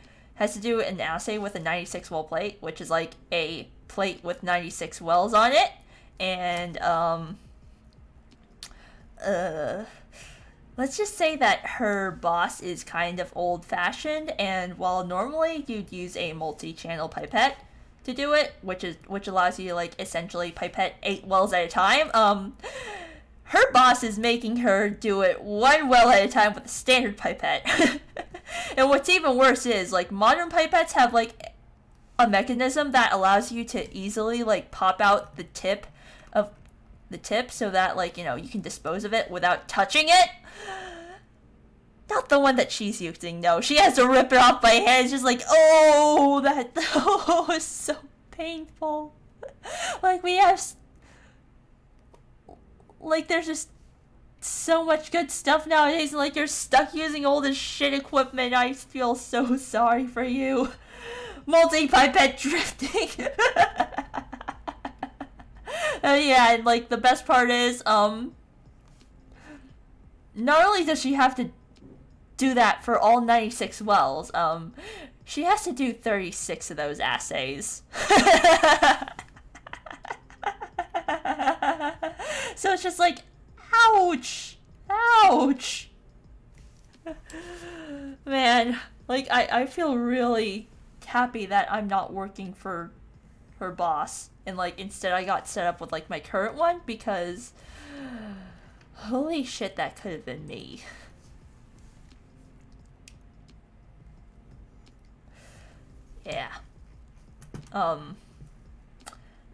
do an assay with a 96 well plate, which is like a plate with 96 wells on it, and, let's just say that her boss is kind of old-fashioned, and while normally you'd use a multi-channel pipette to do it, which allows you to, like, essentially pipette 8 wells at a time, her boss is making her do it 1 well at a time with a standard pipette. And what's even worse is, like, modern pipettes have, like, a mechanism that allows you to easily, like, pop out the tip so that, like, you know, you can dispose of it without touching it. Not the one that she's using, no. She has to rip it off by hand. It's just like, oh, that is so painful. Like, there's just so much good stuff nowadays. Like, you're stuck using old as shit equipment. I feel so sorry for you. Multi-pipette drifting. Yeah, and, like, the best part is, not only does she have to do that for all 96 wells, she has to do 36 of those assays. So it's just like, ouch! Man, like, I feel really happy that I'm not working for her boss, and, like, instead I got set up with, like, my current one, because holy shit, that could have been me. Yeah.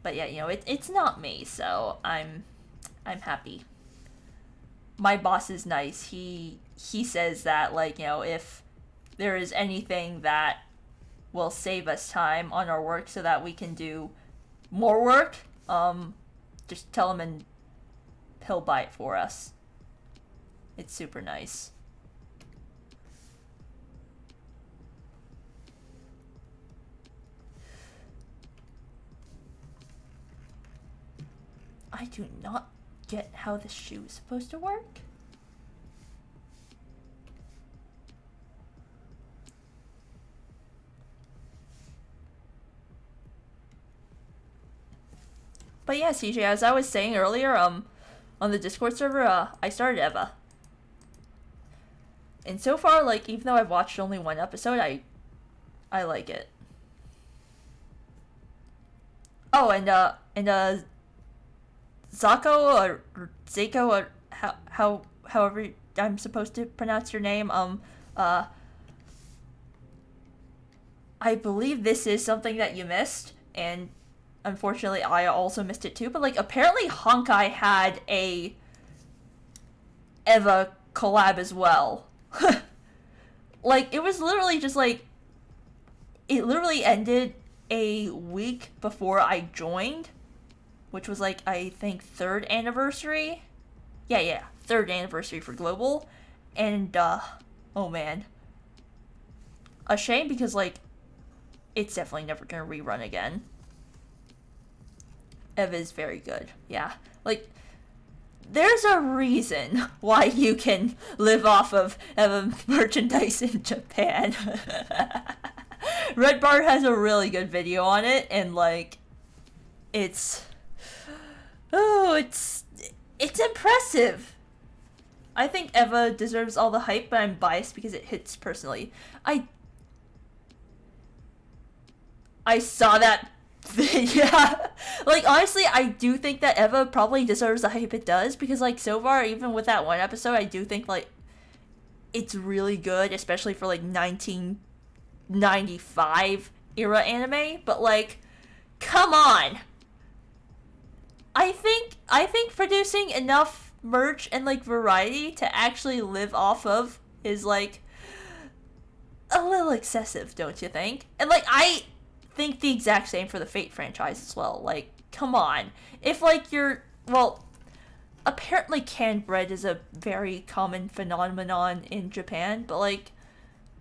But yeah, you know, it's not me, so I'm happy. My boss is nice. He says that, like, you know, if there is anything that will save us time on our work so that we can do more work, just tell him and he'll buy it for us. It's super nice. I do not get how this shoe is supposed to work. But yeah, CJ, as I was saying earlier, on the Discord server, I started Eva. And so far, like, even though I've watched only one episode, I like it. Oh, and Zako or Zako or however I'm supposed to pronounce your name, I believe this is something that you missed, and unfortunately I also missed it too, but like apparently Honkai had a Eva collab as well. Like, it was literally just like, it literally ended a week before I joined, which was like, I think 3rd anniversary. Yeah, 3rd anniversary for Global. And, oh man. A shame because, like, it's definitely never gonna rerun again. Eva is very good. Yeah. Like, there's a reason why you can live off of Eva merchandise in Japan. Red Bar has a really good video on it, and like, it's impressive. I think Eva deserves all the hype, but I'm biased because it hits personally. I saw that. Yeah, like, honestly, I do think that Eva probably deserves the hype it does, because like, so far, even with that one episode, I do think like it's really good, especially for like 1995 era anime. But like, come on, I think producing enough merch and like variety to actually live off of is like a little excessive, don't you think? And like, I think the exact same for the Fate franchise as well. Like, come on. If like apparently canned bread is a very common phenomenon in Japan, but like,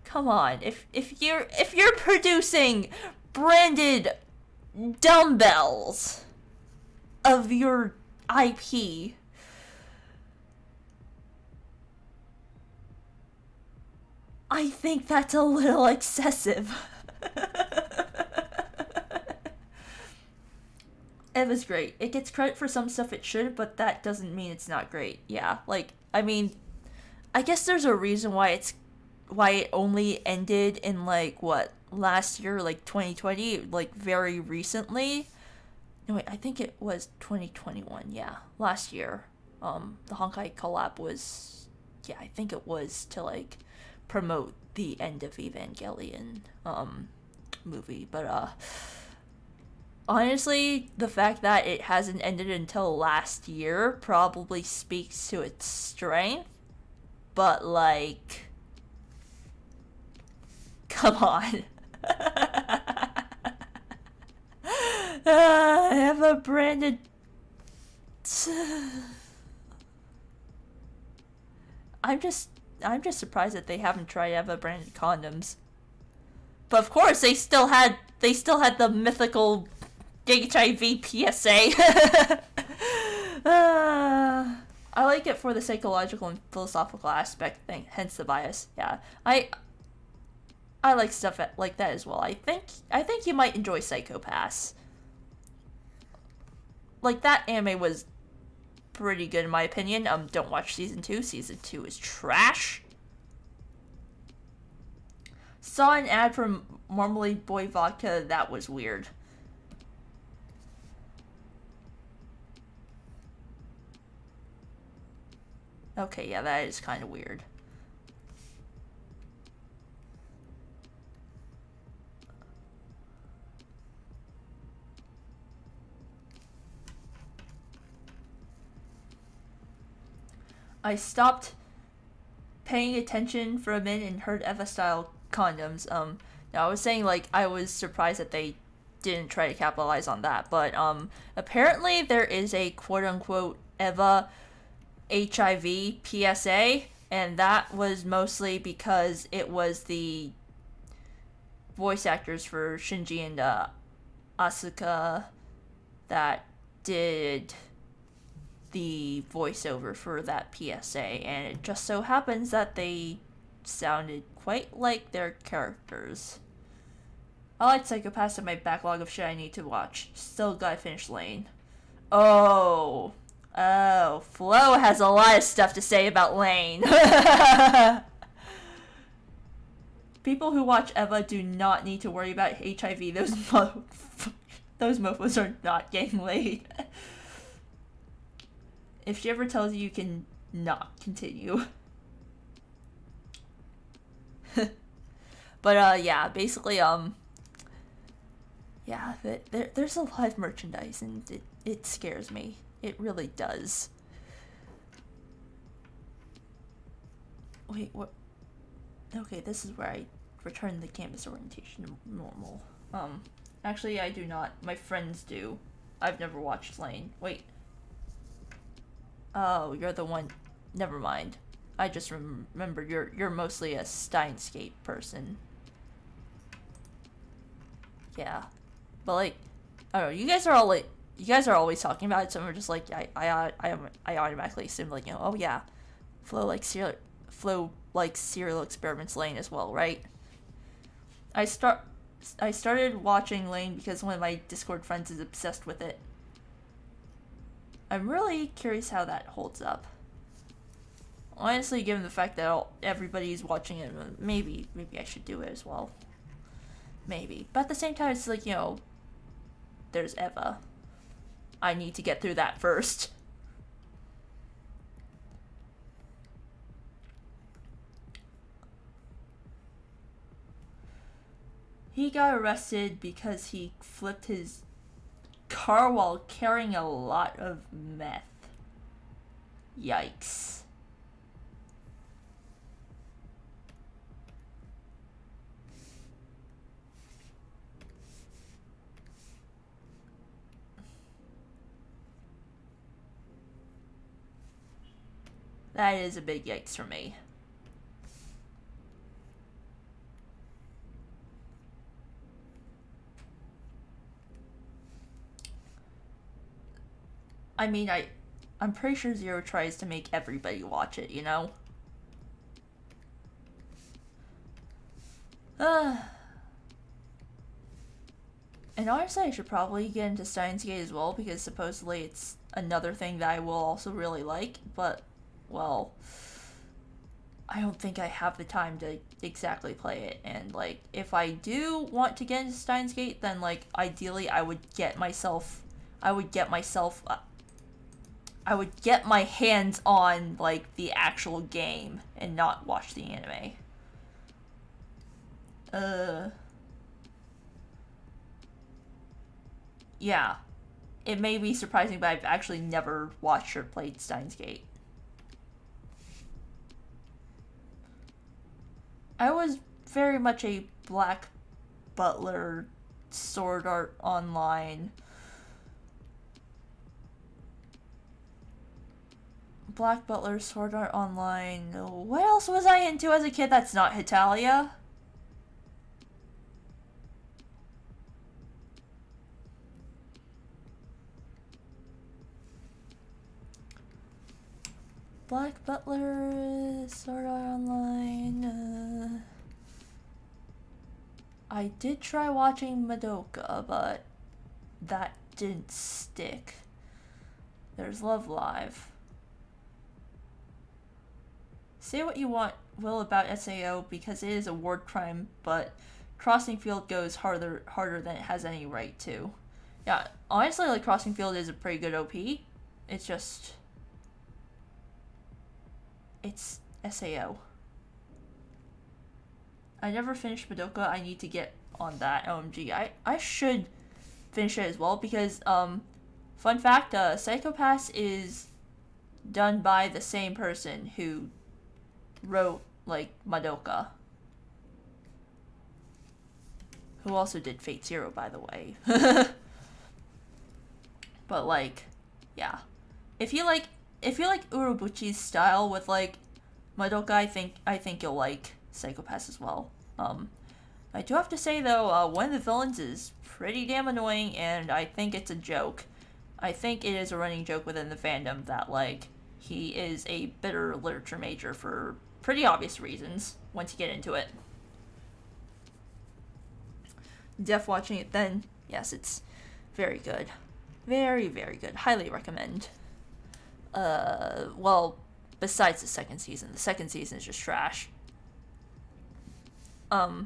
come on. If you're producing branded dumbbells of your IP, I think that's a little excessive. Eva's great. It gets credit for some stuff it should, but that doesn't mean it's not great. Yeah, like, I mean, I guess there's a reason why it only ended in like what, last year, like 2020, like very recently. No, wait, I think it was 2021. Yeah, last year. The Honkai collab was, yeah, I think it was to like promote the end of Evangelion movie, but honestly, the fact that it hasn't ended until last year probably speaks to its strength. But like, come on. I have a branded I'm just surprised that they haven't tried Eva branded condoms. But of course, they still had the mythical HIV PSA. I like it for the psychological and philosophical aspect thing, hence the bias. Yeah, I like stuff like that as well. I think you might enjoy Psycho Pass. Like, that anime was pretty good in my opinion. Don't watch season 2. Season 2 is trash. Saw an ad for Marmalade Boy Vodka. That was weird. Okay, yeah, that is kind of weird. I stopped paying attention for a minute and heard Eva style condoms. Now I was saying like I was surprised that they didn't try to capitalize on that, but apparently there is a quote unquote Eva HIV PSA, and that was mostly because it was the voice actors for Shinji and Asuka that did the voiceover for that PSA, and it just so happens that they sounded quite like their characters. I like Psychopaths in my backlog of shit I need to watch. Still gotta finish Lane. Oh, Flo has a lot of stuff to say about Lane. People who watch Eva do not need to worry about HIV. Those mofos are not getting laid. If she ever tells you, you can not continue. But yeah, basically yeah, there's a lot of merchandise, and it scares me. It really does. Wait, what? Okay, this is where I return the campus orientation to normal. Actually, I do not. My friends do. I've never watched Lane. Wait. Oh, you're the one. Never mind. I just remembered you're mostly a Steins;Gate person. Yeah, but like, I don't know. You guys are always talking about it, so I'm just like, I automatically assume like, oh yeah, Flo likes Serial Experiments Lane as well, right? I started watching Lane because one of my Discord friends is obsessed with it. I'm really curious how that holds up. Honestly, given the fact that everybody's watching it, maybe I should do it as well. Maybe. But at the same time, it's like, there's Eva. I need to get through that first. He got arrested because he flipped his car while carrying a lot of meth. Yikes. That is a big yikes for me. I mean, I'm pretty sure Zero tries to make everybody watch it, And honestly, I should probably get into Steins;Gate as well, because supposedly it's another thing that I will also really like, but, well, I don't think I have the time to exactly play it, and, like, if I do want to get into Steins;Gate, then, like, ideally I would get my hands on, like, the actual game, and not watch the anime. Yeah. It may be surprising, but I've actually never watched or played Steins;Gate. I was very much a Black Butler, Sword Art Online. Black Butler, Sword Art Online. What else was I into as a kid that's not Hitalia? Black Butler, Sword Art Online. I did try watching Madoka, but that didn't stick. There's Love Live. Say what you will about SAO because it is a war crime, but Crossing Field goes harder than it has any right to. Yeah, honestly, like, Crossing Field is a pretty good OP. It's just... it's SAO. I never finished Madoka. I need to get on that. OMG. I should finish it as well because, fun fact, Psychopaths is done by the same person who wrote, like, Madoka. Who also did Fate Zero, by the way. But, like, yeah. If you like Urobuchi's style with, like, Madoka, I think you'll like Psycho Pass as well. I do have to say, though, one of the villains is pretty damn annoying, and I think it's a joke. I think it is a running joke within the fandom that, like, he is a bitter literature major for pretty obvious reasons, once you get into it. Def watching it then, yes, it's very good. Very, very good. Highly recommend. Well, besides the second season. The second season is just trash. But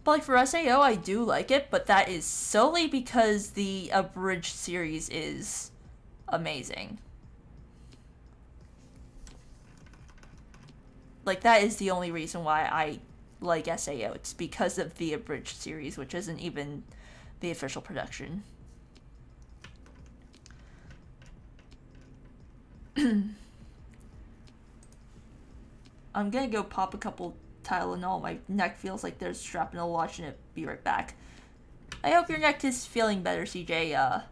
like for SAO, I do like it, but that is solely because the abridged series is amazing. Like, that is the only reason why I like SAO. It's because of the abridged series, which isn't even the official production. I'm gonna go pop a couple Tylenol. My neck feels like there's shrapnel watching it. Be right back. I hope your neck is feeling better, CJ. Yeah,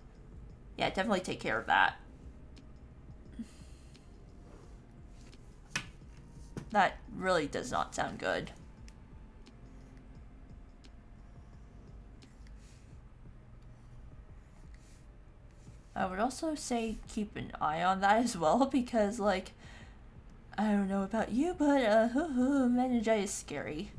definitely take care of that. That really does not sound good. I would also say keep an eye on that as well, because, like, I don't know about you, but, meningitis is scary.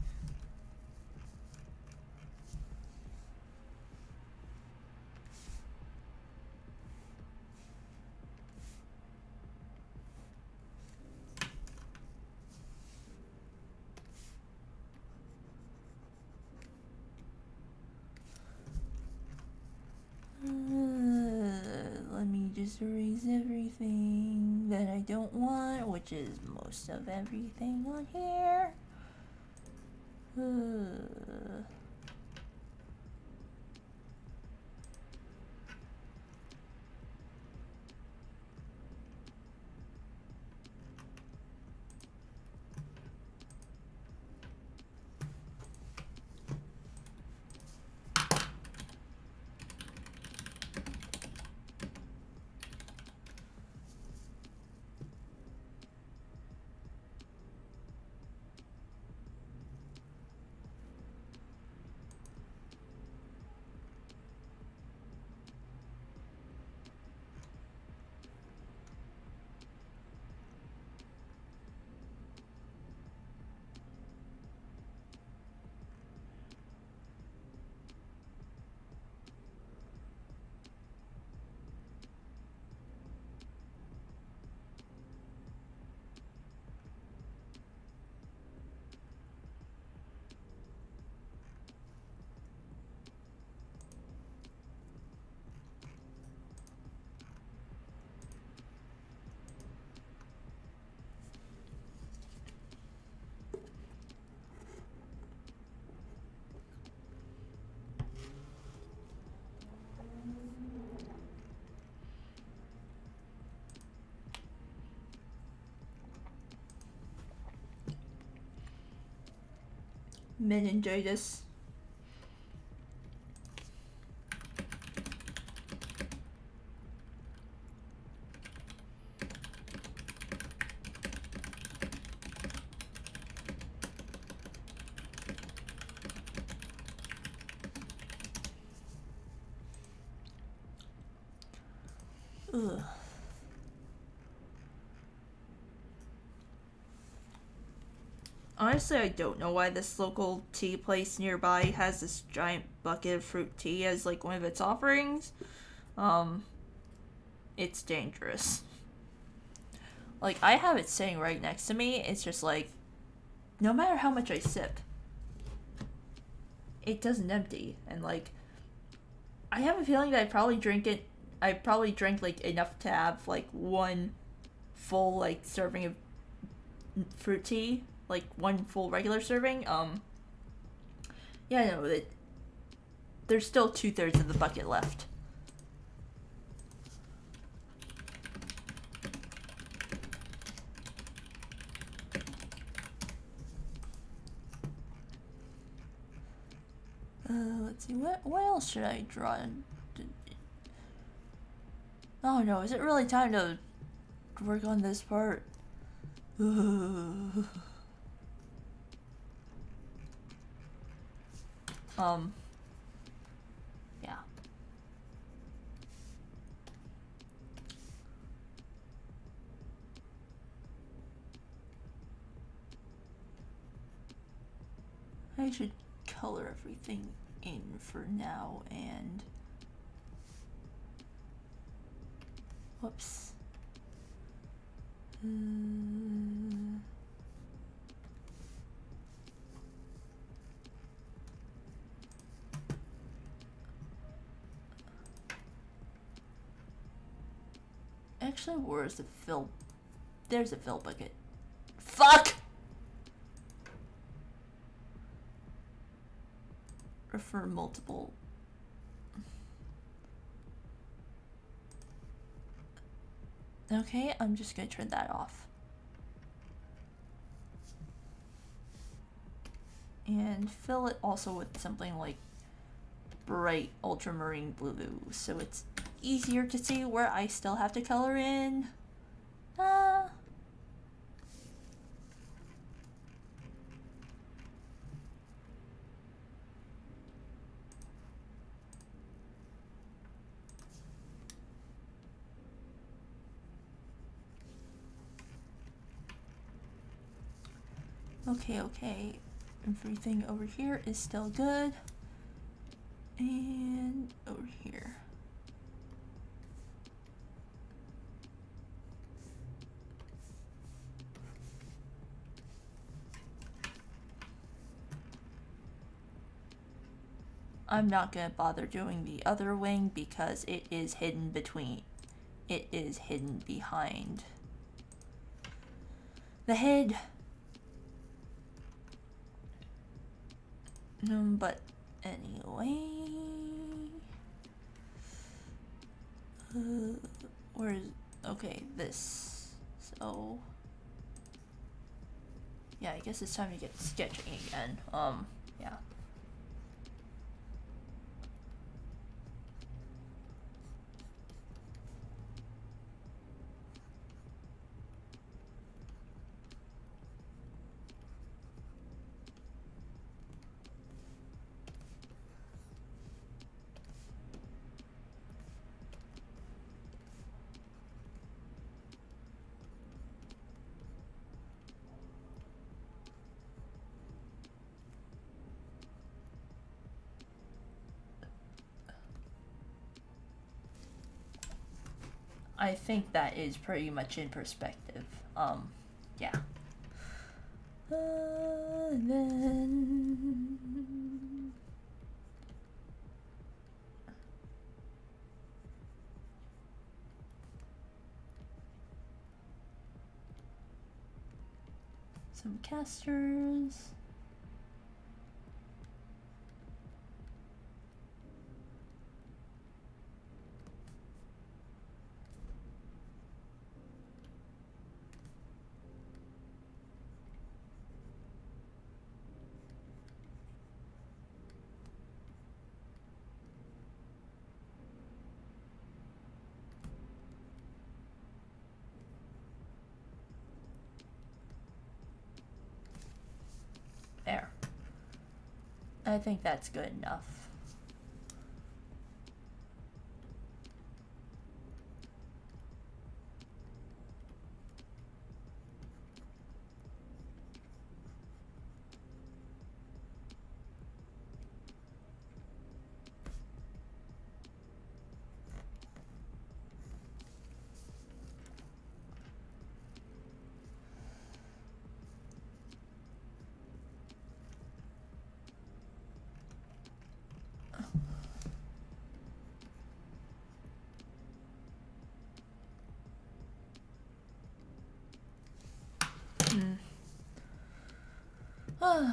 Let me just erase everything that I don't want, which is most of everything on here. Meningitis. Ugh. Honestly, I don't know why this local tea place nearby has this giant bucket of fruit tea as, like, one of its offerings. It's dangerous. Like, I have it sitting right next to me. It's just like, no matter how much I sip, it doesn't empty. And, like, I have a feeling that I probably drank, like, enough to have, like, one full, like, serving of fruit tea. Like, one full regular serving. Yeah, no, there's still 2/3 of the bucket left. Let's see, what else should I draw? Oh no, is it really time to work on this part? Yeah. I should color everything in for now and... Whoops. Actually, where's the fill? There's a fill bucket. Fuck! Refer multiple. Okay, I'm just gonna turn that off. And fill it also with something like bright ultramarine blue, so it's easier to see where I still have to color in. Okay. Everything over here is still good. And over here. I'm not gonna bother doing the other wing because it is hidden behind the head. But anyway, okay, this, so, yeah, I guess it's time to get sketching again, yeah. I think that is pretty much in perspective. Yeah. Then some casters. There. I think that's good enough. I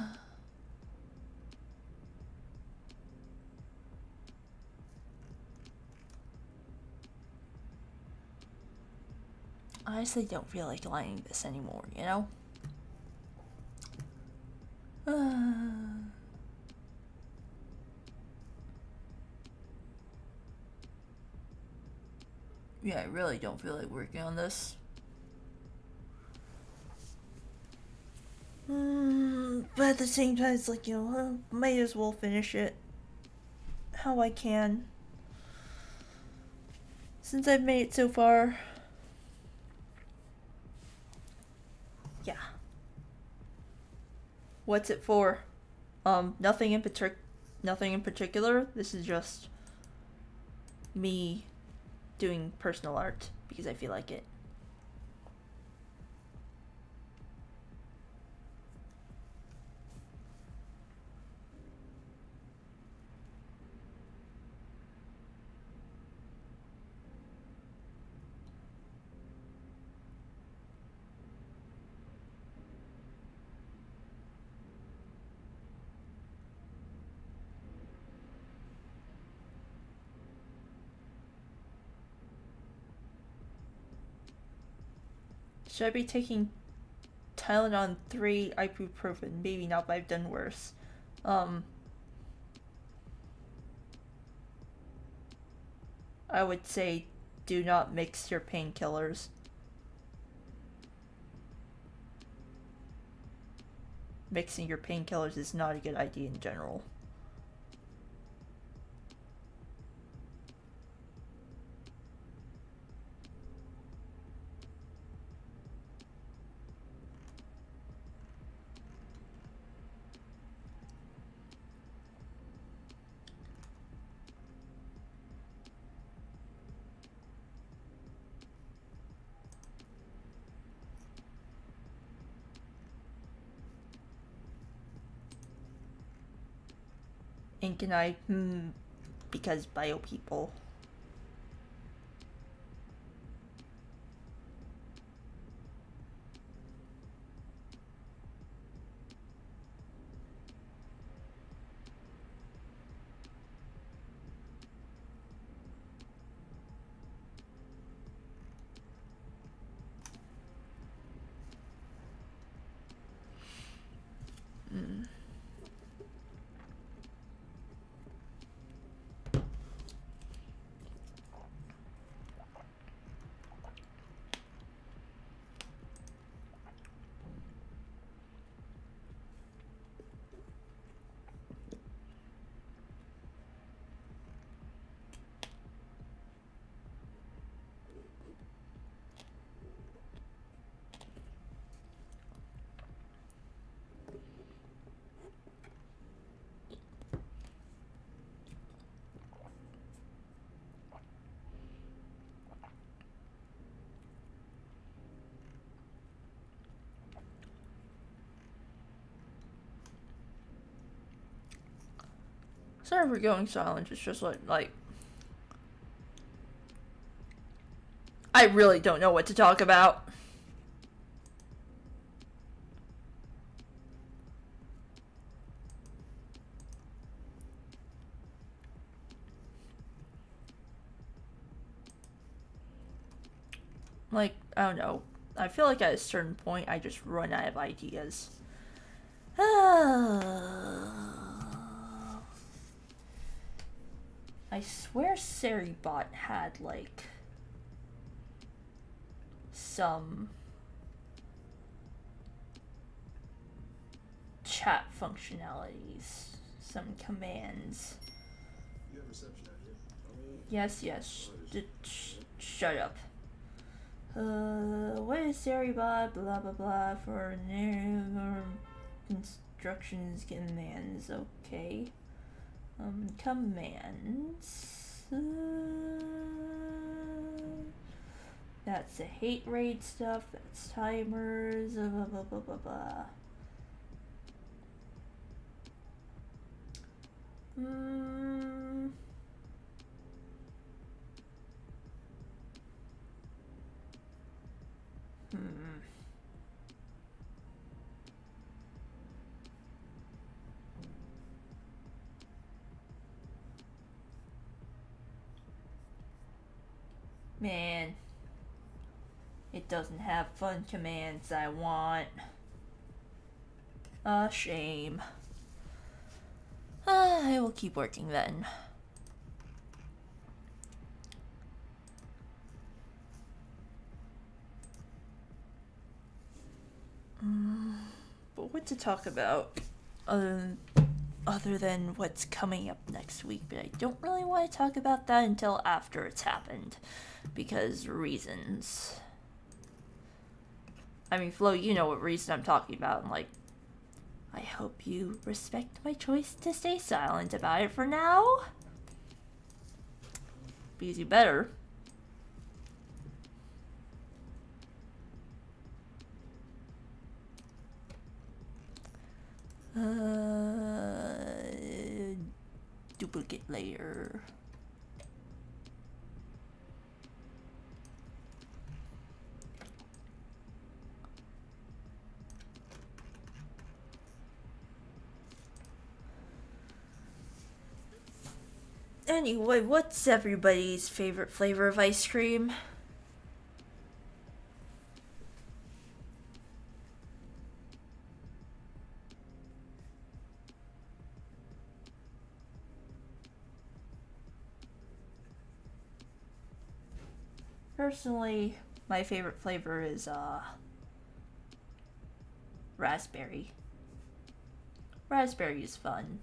honestly don't feel like lining this anymore, you know? Yeah, I really don't feel like working on this. But at the same time, it's like, you know, might as well finish it how I can. Since I've made it so far. Yeah. What's it for? Nothing in particular. This is just me doing personal art because I feel like it. Should I be taking Tylenol 3 ibuprofen? Maybe not, but I've done worse. I would say do not mix your painkillers. Mixing your painkillers is not a good idea in general. Inkuii, because bio people. Sorry for going silent, it's just like I really don't know what to talk about. Like, I don't know. I feel like at a certain point I just run out of ideas. I swear Seribot had like some chat functionalities, some commands. You have reception out here. Yes. Shut up. What is Seribot? Blah blah blah for new instructions commands. Okay. Commands. That's the hate rate stuff. That's timers. Blah blah blah blah blah. Man, it doesn't have fun commands I want. A shame. I will keep working then. what to talk about other than what's coming up next week, but I don't really want to talk about that until after it's happened, because reasons. I mean, Flo, you know what reason I'm talking about, and like, I hope you respect my choice to stay silent about it for now. Because you better. Duplicate layer. Anyway, what's everybody's favorite flavor of ice cream? Personally, my favorite flavor is raspberry. Raspberry is fun.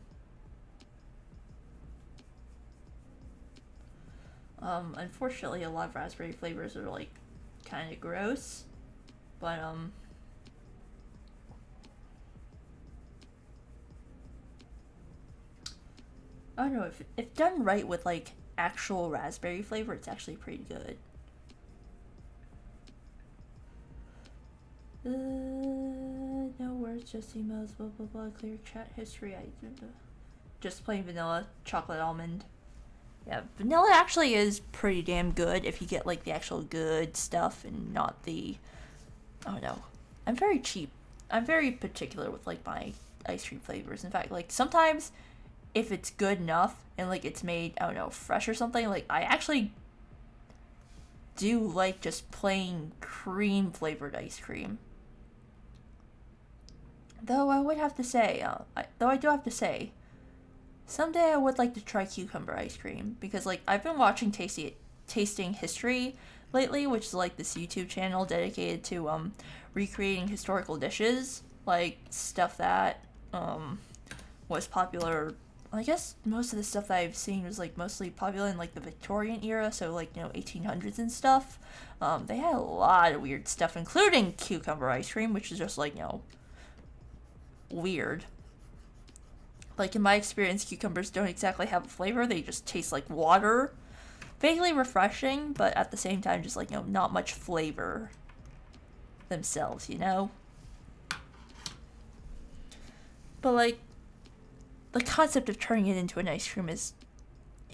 Unfortunately, a lot of raspberry flavors are like kind of gross, but I don't know, if done right with like actual raspberry flavor, it's actually pretty good. No words, just emails, blah blah blah, clear chat history. Just plain vanilla, chocolate almond. Yeah, vanilla actually is pretty damn good if you get like the actual good stuff and not the, I don't know. I'm very cheap. I'm very particular with like my ice cream flavors. In fact, like sometimes if it's good enough and like it's made, I don't know, fresh or something, like I actually do like just plain cream flavored ice cream. Though I do have to say, someday I would like to try cucumber ice cream, because like I've been watching Tasting History lately, which is like this YouTube channel dedicated to recreating historical dishes, like stuff that was popular. I guess most of the stuff that I've seen was like mostly popular in like the Victorian era, so like, you know, 1800s and stuff. They had a lot of weird stuff, including cucumber ice cream, which is just like, you know, weird. Like in my experience, cucumbers don't exactly have a flavor, they just taste like water. Vaguely refreshing, but at the same time just like, you know, not much flavor themselves, you know? But like, the concept of turning it into an ice cream is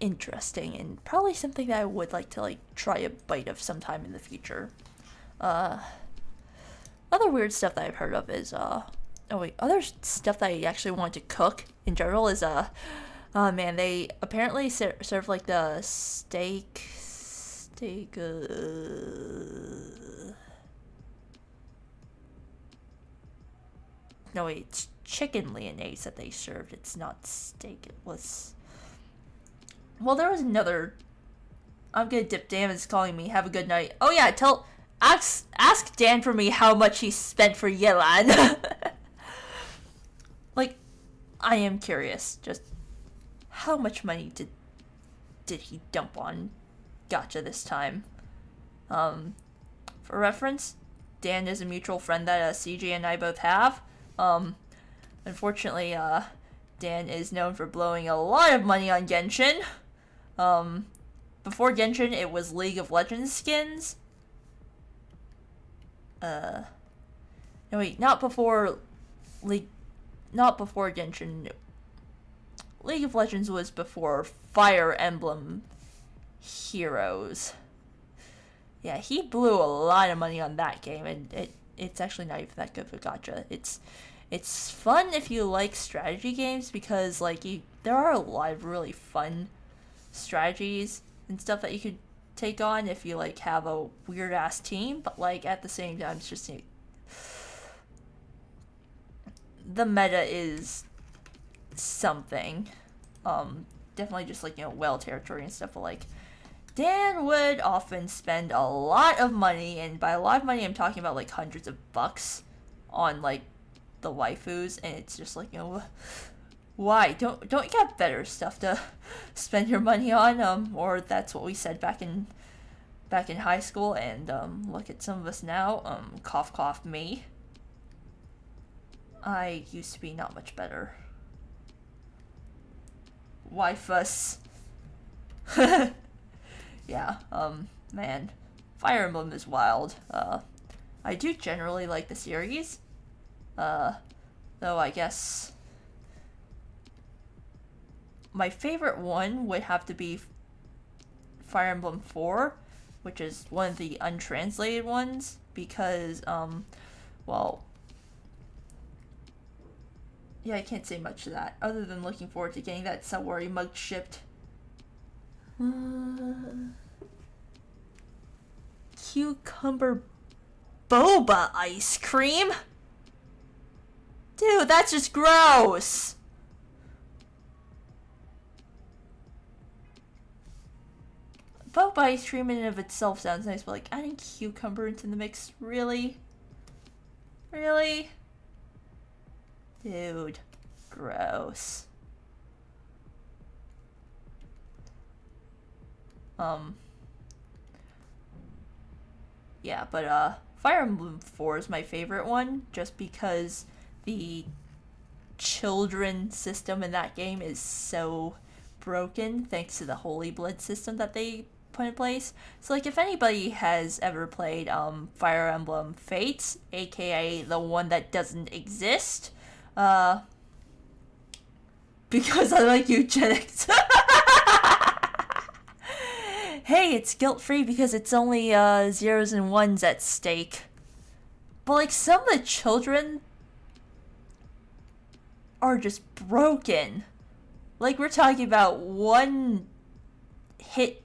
interesting and probably something that I would like to like try a bite of sometime in the future. Other weird stuff that I've heard of is other stuff that I actually want to cook in general is man, they apparently serve like the steak no wait, it's chicken lyonnaise that they served. It's not steak. It was, well, there was another. I'm gonna dip. Dan is calling me. Have a good night. Oh yeah, ask Dan for me how much he spent for Yelan. Like, I am curious. Just how much money did he dump on Gacha this time? For reference, Dan is a mutual friend that CJ and I both have. Unfortunately, Dan is known for blowing a lot of money on Genshin. Before Genshin, it was League of Legends skins. No wait, not before Genshin. League of Legends was before Fire Emblem Heroes. Yeah, he blew a lot of money on that game, and it's actually not even that good for gacha. It's fun if you like strategy games, because like there are a lot of really fun strategies and stuff that you could take on if you like have a weird ass team, but like at the same time it's just the meta is something. Definitely just like, you know, well territory and stuff, but like Dan would often spend a lot of money, and by a lot of money I'm talking about like hundreds of bucks, on like the waifus, and it's just like, why? Don't you got better stuff to spend your money on? Or that's what we said back in high school, and look at some of us now. Cough cough me. I used to be not much better. Waifus. Yeah, man. Fire Emblem is wild. I do generally like the series. Though I guess my favorite one would have to be Fire Emblem 4, which is one of the untranslated ones, because, well, yeah, I can't say much to that, other than looking forward to getting that Sawari mug shipped. Cucumber boba ice cream? Dude, that's just gross! Boba ice cream in and of itself sounds nice, but like adding cucumber into the mix, really? Really? Dude, gross. Yeah, but Fire Emblem 4 is my favorite one, just because the children system in that game is so broken thanks to the Holy Blood system that they put in place. So like, if anybody has ever played Fire Emblem Fates, aka the one that doesn't exist, because I like eugenics. Hey, it's guilt-free because it's only zeros and ones at stake. But like, some of the children are just broken. Like, we're talking about one hit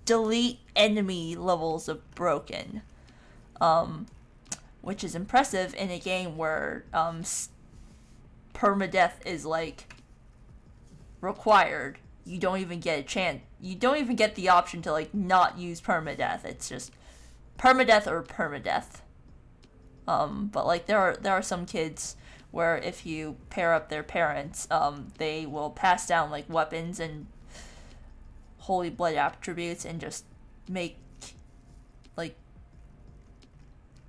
delete enemy levels of broken. Which is impressive in a game where permadeath is like required. You don't even get a chance. You don't even get the option to like not use permadeath. It's just permadeath or permadeath. But like, there are some kids where if you pair up their parents, they will pass down like weapons and holy blood attributes and just make like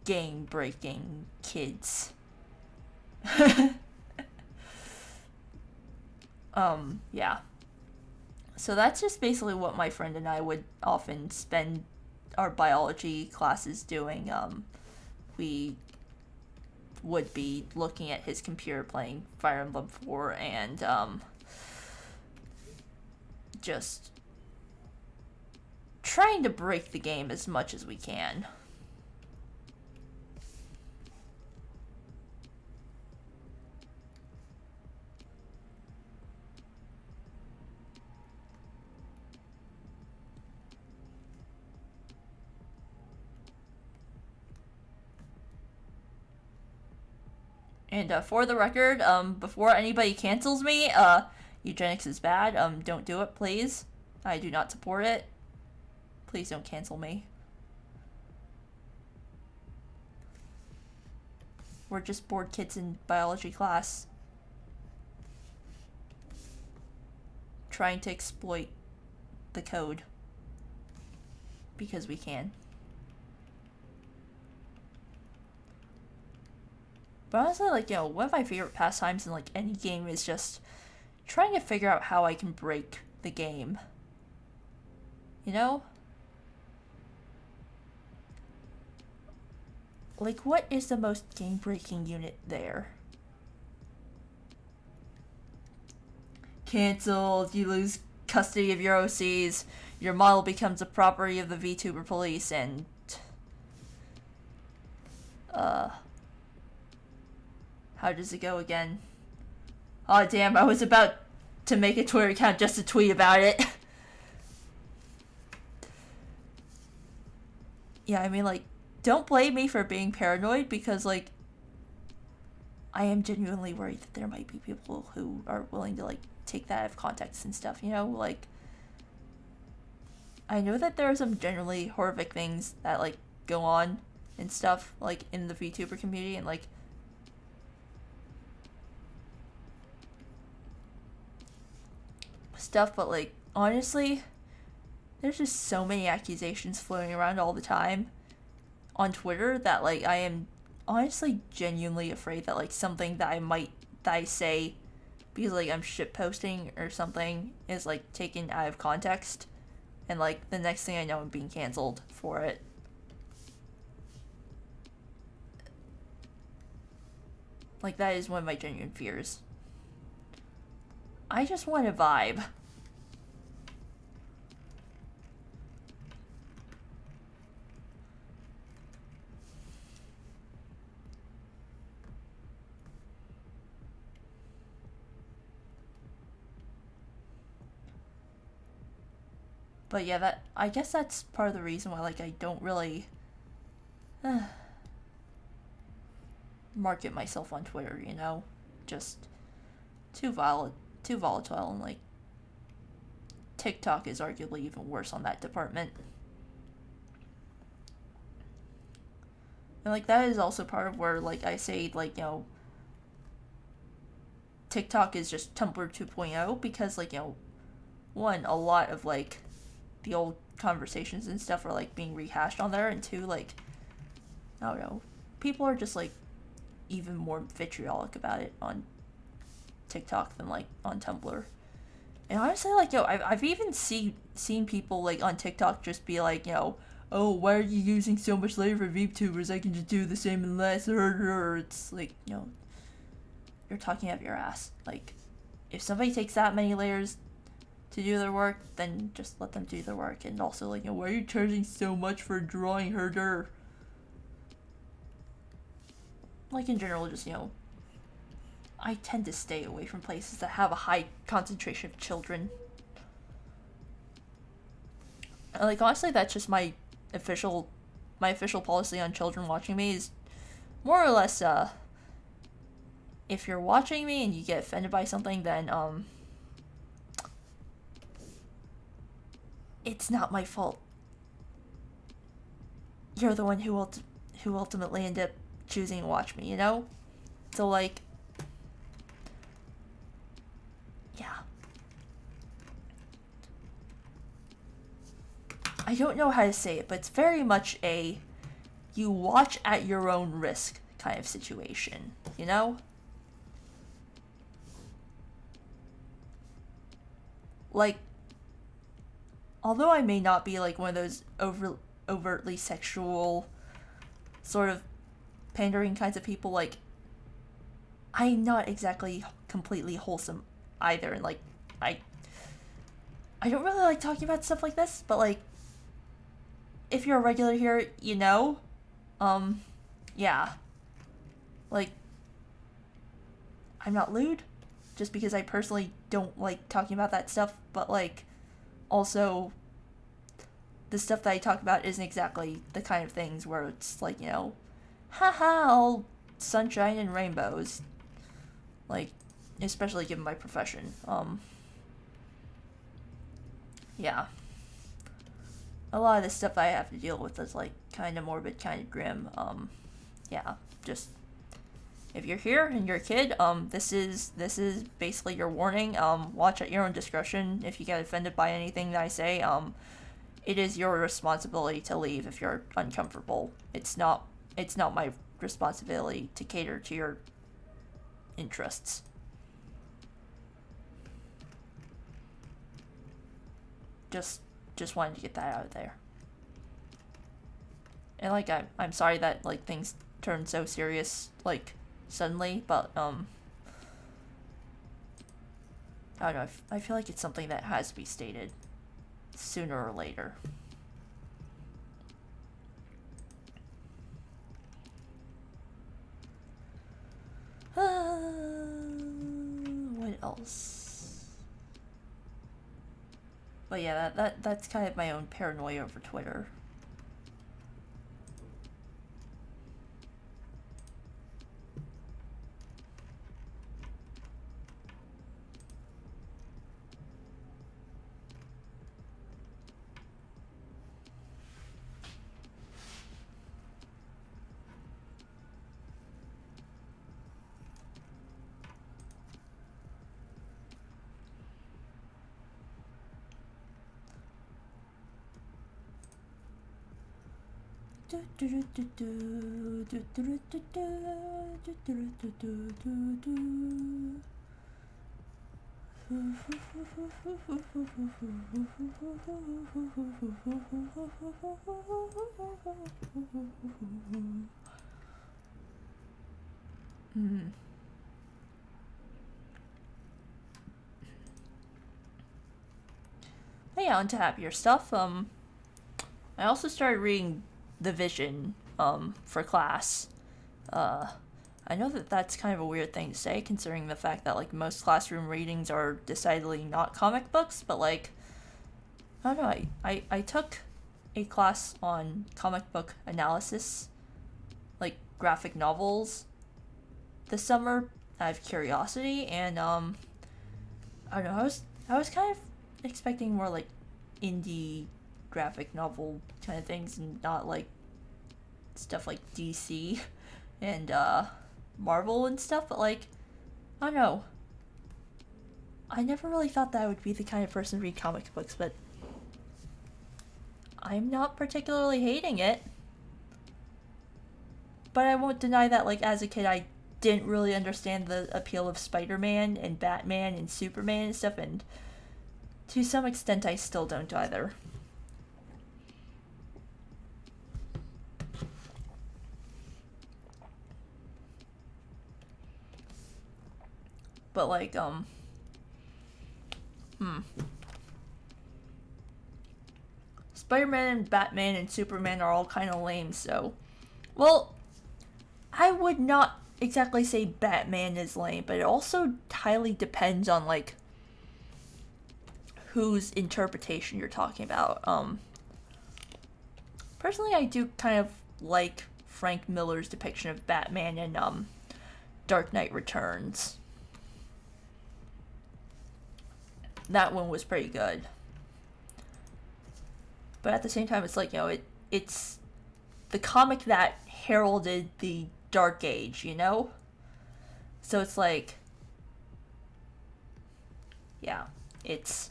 game breaking kids. Yeah. So that's just basically what my friend and I would often spend our biology classes doing. We would be looking at his computer playing Fire Emblem 4 and just trying to break the game as much as we can. And for the record, before anybody cancels me, eugenics is bad. Don't do it, please. I do not support it. Please don't cancel me. We're just bored kids in biology class, trying to exploit the code because we can. But honestly, like, one of my favorite pastimes in like any game is just trying to figure out how I can break the game. You know? Like, what is the most game-breaking unit there? Cancelled, you lose custody of your OCs, your model becomes a property of the VTuber police, and... how does it go again? Oh damn, I was about to make a Twitter account just to tweet about it. Yeah, I mean, like, don't blame me for being paranoid, because, like, I am genuinely worried that there might be people who are willing to, like, take that out of context and stuff, you know? Like, I know that there are some generally horrific things that, like, go on and stuff, like, in the VTuber community, and, like, stuff, but like honestly, there's just so many accusations floating around all the time on Twitter that like I am honestly genuinely afraid that like something that I say because like I'm shit posting or something is like taken out of context, and like the next thing I know I'm being canceled for it. Like that is one of my genuine fears. I just want to vibe. But yeah, I guess that's part of the reason why like I don't really market myself on Twitter, you know? Just too volatile, and like TikTok is arguably even worse on that department. And like that is also part of where like I say like, you know, TikTok is just Tumblr 2.0 because like, you know, one, a lot of like the old conversations and stuff are like being rehashed on there, and two, like I don't know, people are just like even more vitriolic about it on TikTok than like on Tumblr. And honestly, like, yo, I've even seen people like on TikTok just be like, you know, oh, why are you using so much Lair for VTubers? I can just do the same and less. Or it's like, you know, you're talking up your ass. Like, if somebody takes that many layers to do their work, then just let them do their work. And also, like, you know, why are you charging so much for drawing herder? Like, in general, just, you know, I tend to stay away from places that have a high concentration of children. Like, honestly, that's just my official policy on children watching me is more or less, if you're watching me and you get offended by something, then, it's not my fault. You're the one who ultimately ended up choosing to watch me, you know? So, like, yeah. I don't know how to say it, but it's very much a you watch at your own risk kind of situation, you know? Like, although I may not be like one of those overtly sexual sort of pandering kinds of people, like, I'm not exactly completely wholesome either, and like I don't really like talking about stuff like this, but like if you're a regular here, you know, yeah, like I'm not lewd just because I personally don't like talking about that stuff, but like also the stuff that I talk about isn't exactly the kind of things where it's like, you know, haha, all sunshine and rainbows. Like, especially given my profession. Yeah. A lot of the stuff I have to deal with is like kind of morbid, kind of grim. Yeah, just if you're here and you're a kid, this is basically your warning. Watch at your own discretion. If you get offended by anything that I say, it is your responsibility to leave if you're uncomfortable. It's not my responsibility to cater to your interests. Just wanted to get that out of there. And like I'm sorry that like things turned so serious like suddenly, but I don't know, I feel like it's something that has to be stated sooner or later. What else? But yeah, that's kind of my own paranoia over Twitter. Hey, on to happier stuff. I also started reading The Vision, for class. I know that that's kind of a weird thing to say, considering the fact that, like, most classroom readings are decidedly not comic books, but, like, I don't know, I took a class on comic book analysis, like, graphic novels, this summer, out of curiosity, and, I don't know, I was kind of expecting more, like, indie graphic novel kind of things, and not, like, stuff like DC and, Marvel and stuff, but, like, I don't know. I never really thought that I would be the kind of person to read comic books, but I'm not particularly hating it. But I won't deny that, like, as a kid, I didn't really understand the appeal of Spider-Man and Batman and Superman and stuff, and to some extent, I still don't either. But, like, Spider-Man and Batman and Superman are all kind of lame, so... Well, I would not exactly say Batman is lame, but it also highly depends on, like, whose interpretation you're talking about. Personally, I do kind of like Frank Miller's depiction of Batman in, Dark Knight Returns. That one was pretty good. But at the same time, it's like, you know, it's the comic that heralded the Dark Age, you know? So it's like, yeah, it's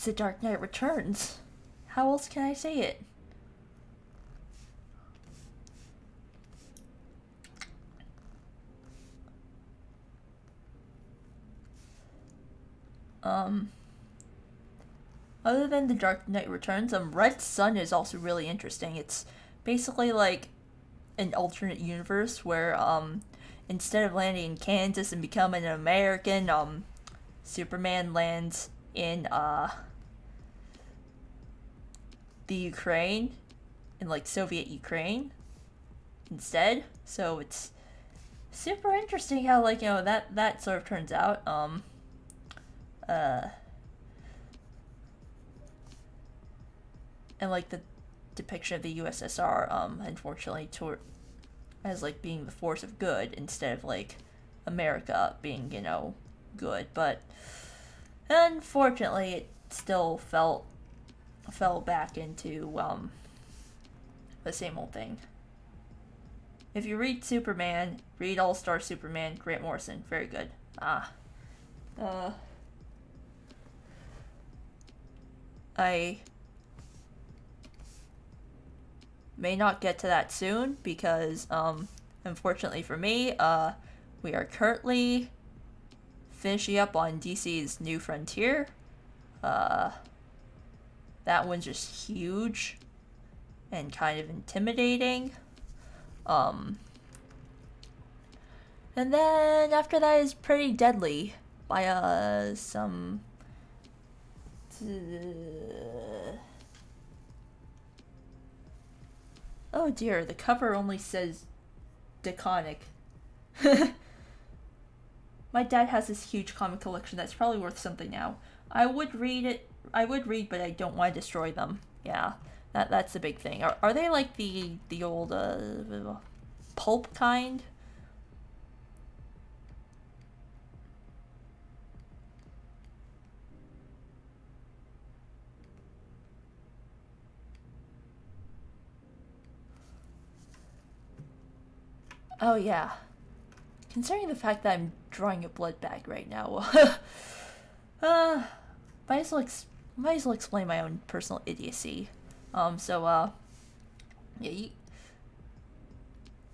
the Dark Knight Returns. How else can I say it? Other than the Dark Knight Returns, Red Sun is also really interesting. It's basically like an alternate universe where, instead of landing in Kansas and becoming an American, Superman lands in, the Ukraine, in, like, Soviet Ukraine, instead. So it's super interesting how, like, you know, that sort of turns out. And, like, the depiction of the USSR, unfortunately, as, like, being the force of good instead of, like, America being, you know, good. But unfortunately, it still fell back into, the same old thing. If you read Superman, read All-Star Superman, Grant Morrison. Very good. I may not get to that soon because, unfortunately for me, we are currently finishing up on DC's New Frontier. That one's just huge and kind of intimidating. And then after that is Pretty Deadly by, some... Oh dear, the cover only says Deconic. My dad has this huge comic collection that's probably worth something now. I would read, but I don't want to destroy them. Yeah, that's the big thing. Are they like the old pulp kind? Oh yeah. Considering the fact that I'm drawing a blood bag right now, might as well explain my own personal idiocy. Yeah,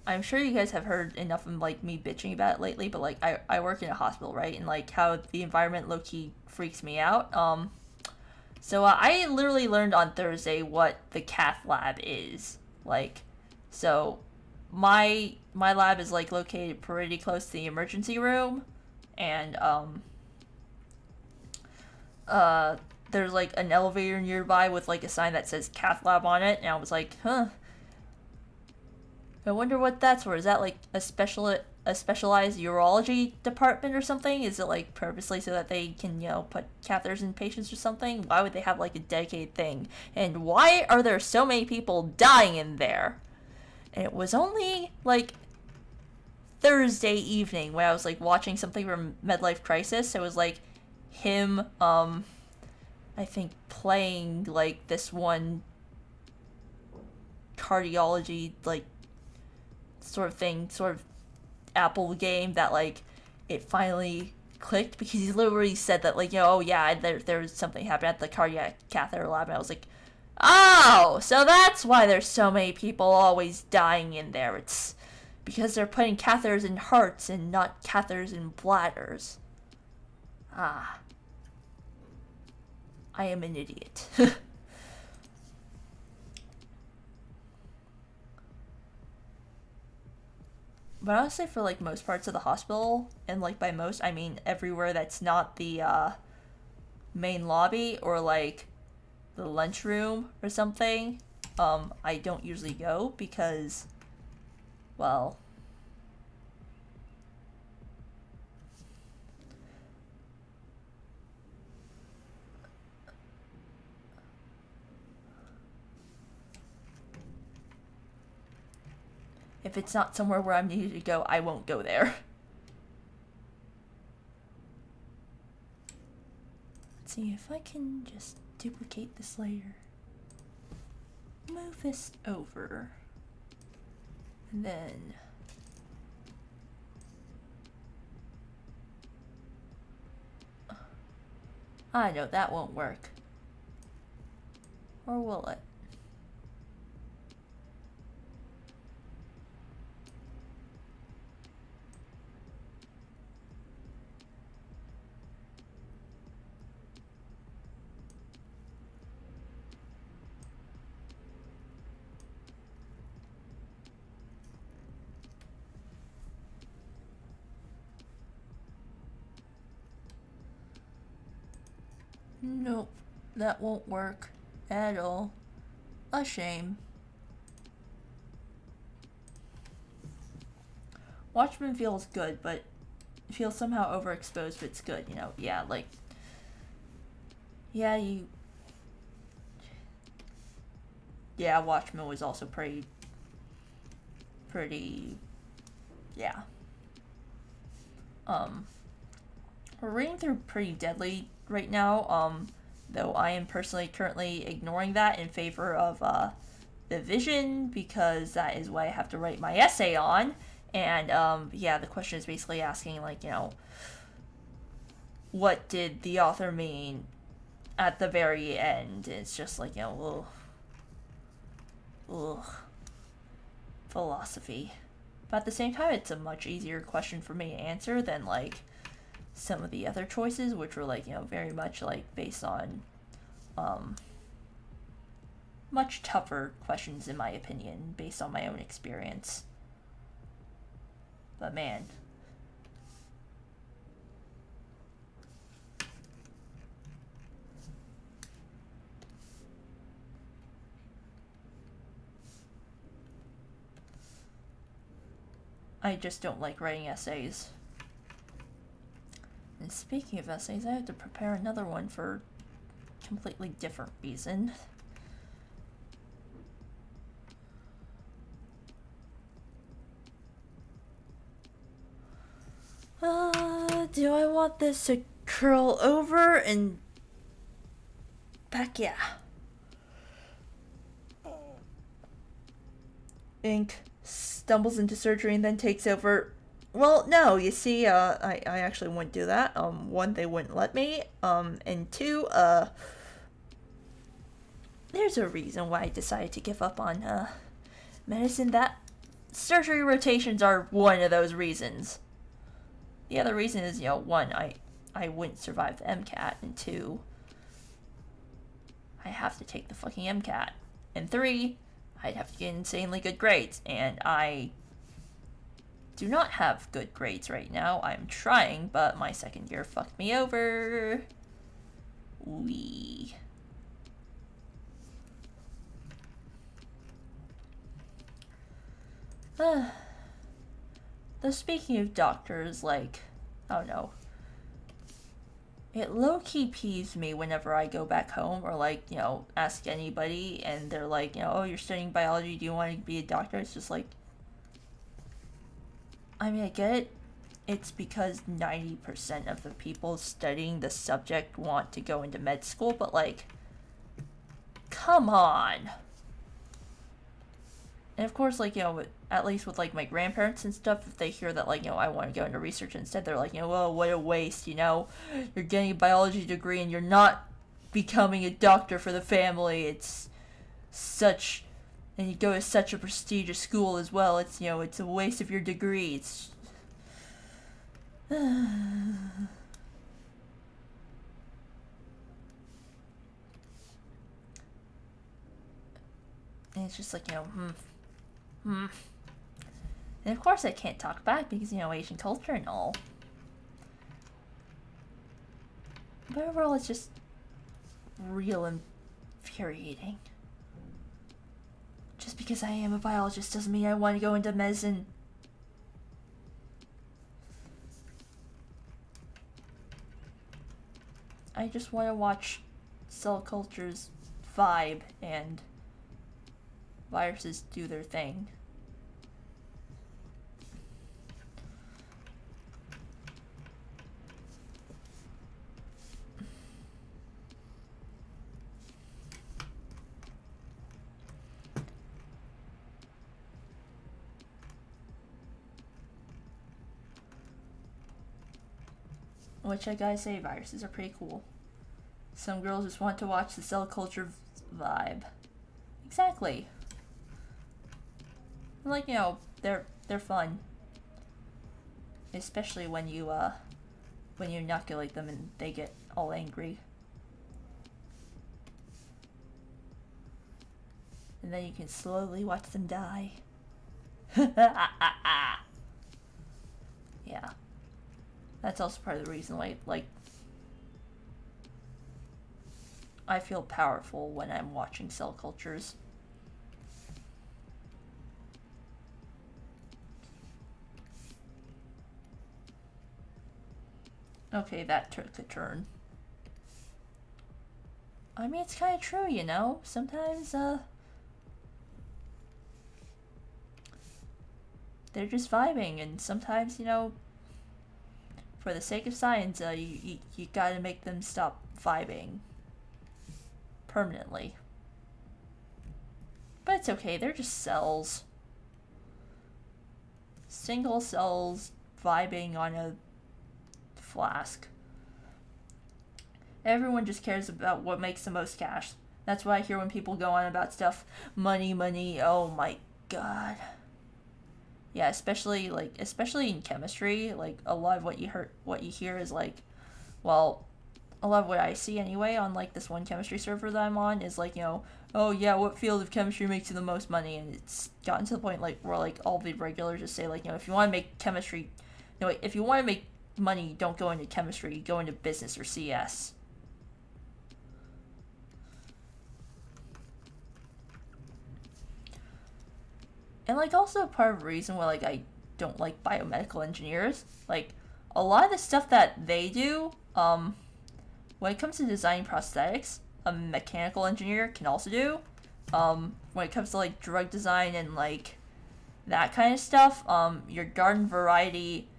I'm sure you guys have heard enough of like me bitching about it lately, but like I work in a hospital, right? And like how the environment low-key freaks me out. I literally learned on Thursday what the cath lab is. Like, so my lab is like located pretty close to the emergency room, and there's like an elevator nearby with like a sign that says cath lab on it, and I was like, huh. I wonder what that's for. Is that like a specialized urology department or something? Is it like purposely so that they can, put catheters in patients or something? Why would they have like a dedicated thing? And why are there so many people dying in there? And it was only like Thursday evening when I was like watching something from Midlife Crisis. It was like him, I think playing like this one cardiology like sort of thing, sort of Apple game that like it finally clicked, because he literally said that like, oh yeah, there was something happened at the cardiac catheter lab, and I was like, oh, so that's why there's so many people always dying in there. It's because they're putting catheters in hearts and not catheters in bladders. Ah, I am an idiot. But honestly, for like most parts of the hospital, and like by most I mean everywhere that's not the main lobby or like the lunchroom or something, I don't usually go because, well, if it's not somewhere where I'm needed to go, I won't go there. Let's see if I can just duplicate this layer. Move this over. And then I know that won't work. Or will it? Nope, that won't work at all. A shame. Watchmen feels good, but it feels somehow overexposed, but it's good, yeah, like, yeah, Watchmen was also pretty, yeah. We're reading through Pretty Deadly right now, though I am personally currently ignoring that in favor of The Vision, because that is what I have to write my essay on. And the question is basically asking, like, what did the author mean at the very end? It's just like, ugh, philosophy. But at the same time, it's a much easier question for me to answer than like some of the other choices, which were like, very much like based on much tougher questions in my opinion, based on my own experience. But man, I just don't like writing essays. And speaking of essays, I have to prepare another one for a completely different reason. Do I want this to curl over and back? Yeah. Ink stumbles into surgery and then takes over. Well, no, you see, I actually wouldn't do that. One, they wouldn't let me. And two, it there's a reason why I decided to give up on medicine. That surgery rotations are one of those reasons. The other reason is, one, I wouldn't survive the MCAT, and two, I have to take the fucking MCAT, and three, I'd have to get insanely good grades, and I do not have good grades right now. I'm trying, but my second year fucked me over. Wee. Though speaking of doctors, like, I don't know, it low-key peeves me whenever I go back home or, like, ask anybody and they're like, oh, you're studying biology, do you want to be a doctor? It's just like, I mean, I get it. It's because 90% of the people studying the subject want to go into med school, but, like, come on. And of course, like, at least with, like, my grandparents and stuff, if they hear that, like, I want to go into research instead, they're like, well, what a waste, you're getting a biology degree and you're not becoming a doctor for the family. It's such, and you go to such a prestigious school as well. It's, it's a waste of your degree. It's, and it's just like, And of course I can't talk back because, Asian culture and all. But overall, it's just real infuriating. Just because I am a biologist doesn't mean I want to go into medicine. I just want to watch cell cultures vibe and viruses do their thing. Which I gotta say, viruses are pretty cool. Some girls just want to watch the cell culture vibe. Exactly. Like, they're fun. Especially when you inoculate them and they get all angry. And then you can slowly watch them die. Yeah. That's also part of the reason why, like, I feel powerful when I'm watching cell cultures. Okay, that took a turn. I mean, it's kind of true, Sometimes, they're just vibing, and sometimes, for the sake of science, you gotta make them stop vibing. Permanently. But it's okay, they're just cells. Single cells vibing on a flask. Everyone just cares about what makes the most cash. That's what I hear when people go on about stuff. Money, money, oh my god. Yeah, especially in chemistry, like, a lot of what you hear is like, well, a lot of what I see anyway on, like, this one chemistry server that I'm on is like, oh yeah, what field of chemistry makes you the most money? And it's gotten to the point, like, where, like, all the regulars just say, like, if you want to make chemistry, if you want to make money, don't go into chemistry, go into business or CS. And, like, also part of the reason why, like, I don't like biomedical engineers, like, a lot of the stuff that they do, when it comes to designing prosthetics, a mechanical engineer can also do. When it comes to, like, drug design and, like, that kind of stuff, your garden variety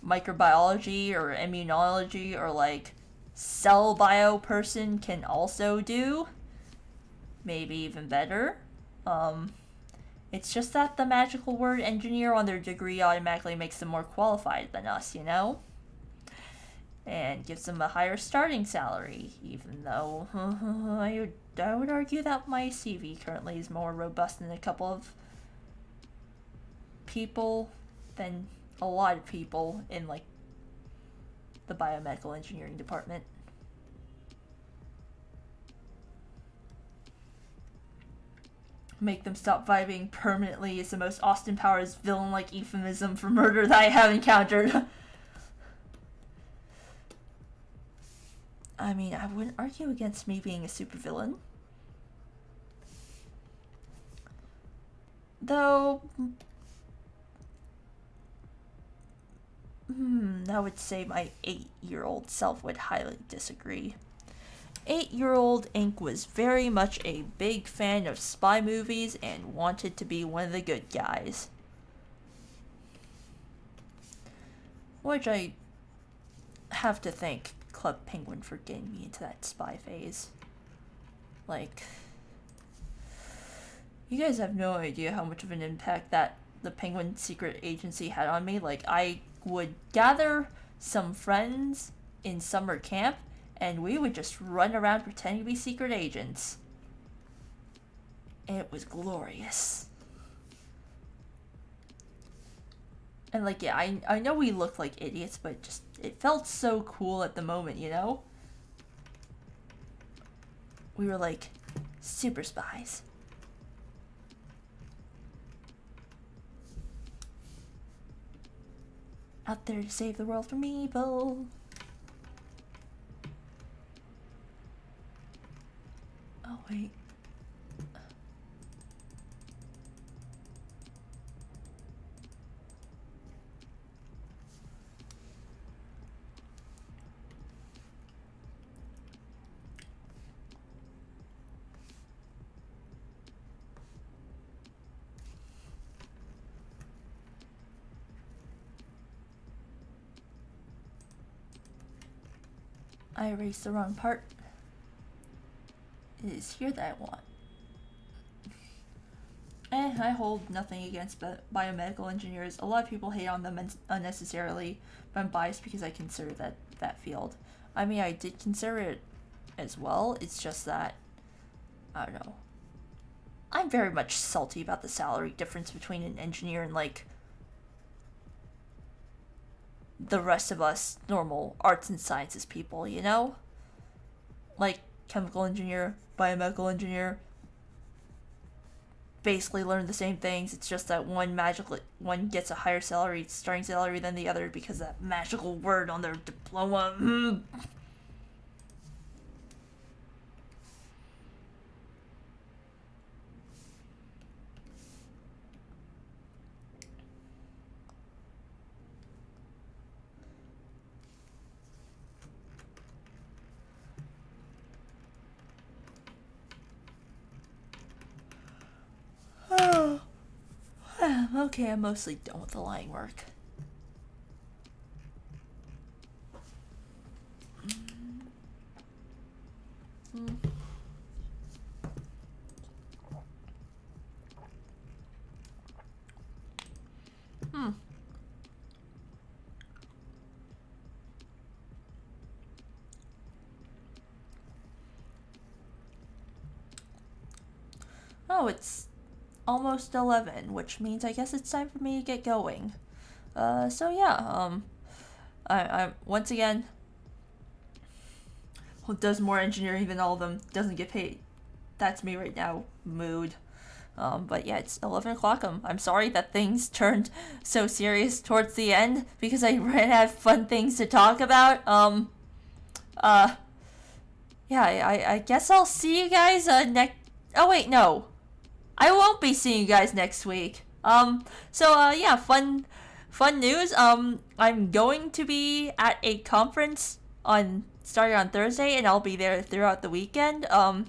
microbiology or immunology or, like, cell bio person can also do. Maybe even better. It's just that the magical word engineer on their degree automatically makes them more qualified than us, and gives them a higher starting salary, even though I would argue that my CV currently is more robust than a couple of people, than a lot of people in like the biomedical engineering department. Make them stop vibing permanently is the most Austin Powers villain-like euphemism for murder that I have encountered. I mean, I wouldn't argue against me being a supervillain. Though, I would say my 8-year-old self would highly disagree. 8-year-old Ink was very much a big fan of spy movies and wanted to be one of the good guys. Which I have to thank Club Penguin for getting me into that spy phase. Like, you guys have no idea how much of an impact that the Penguin Secret Agency had on me. Like, I would gather some friends in summer camp, and we would just run around pretending to be secret agents. And it was glorious. And like, yeah, I know we looked like idiots, but just, it felt so cool at the moment, you know? We were like, super spies. Out there to save the world from evil. Oh, wait. I erased the wrong part. It is here that I want. I hold nothing against biomedical engineers. A lot of people hate on them unnecessarily, but I'm biased because I consider that field. I mean, I did consider it as well. It's just that, I don't know. I'm very much salty about the salary difference between an engineer and, like, the rest of us normal arts and sciences people, you know? Like, chemical engineer, biomedical engineer, basically learn the same things. It's just that one gets a higher starting salary than the other because of that magical word on their diploma. Okay, I'm mostly done with the line work. Oh, it's almost 11, which means I guess it's time for me to get going. So yeah, I once again, who does more engineering than all of them, doesn't get paid. That's me right now, mood. But yeah, it's 11 o'clock. I'm sorry that things turned so serious towards the end, because I ran out of fun things to talk about. Yeah, I guess I'll see you guys, next, oh wait, no. I won't be seeing you guys next week. Yeah, fun news. I'm going to be at a conference starting on Thursday, and I'll be there throughout the weekend. I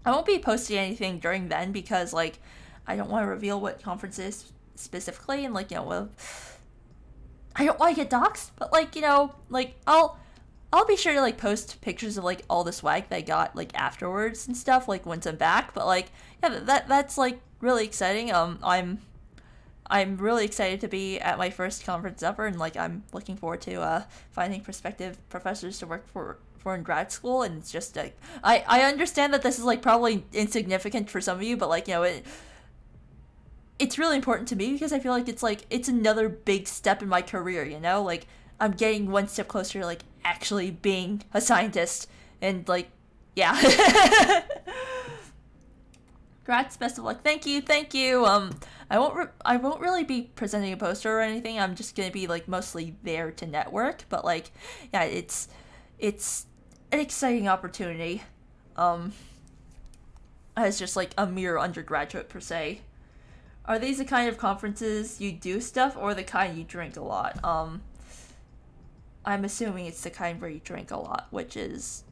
won't be posting anything during then because, like, I don't want to reveal what conference is specifically, and, like, you know, I don't want to get doxxed, but, like, you know, like, I'll be sure to, like, post pictures of, like, all the swag that I got, like, afterwards and stuff, like, once I'm back. But, like, yeah, that's like really exciting. I'm I'm really excited to be at my first conference ever, and like I'm looking forward to finding prospective professors to work for in grad school. And it's just like I understand that this is like probably insignificant for some of you, but like, you know, it's really important to me because I feel like it's another big step in my career, you know? Like I'm getting one step closer to like actually being a scientist, and like, yeah. Grats, best of luck. Thank you, thank you. I won't really be presenting a poster or anything. I'm just gonna be like mostly there to network. But like, yeah, it's an exciting opportunity. As just like a mere undergraduate per se. Are these the kind of conferences you do stuff, or the kind you drink a lot? I'm assuming it's the kind where you drink a lot, which is,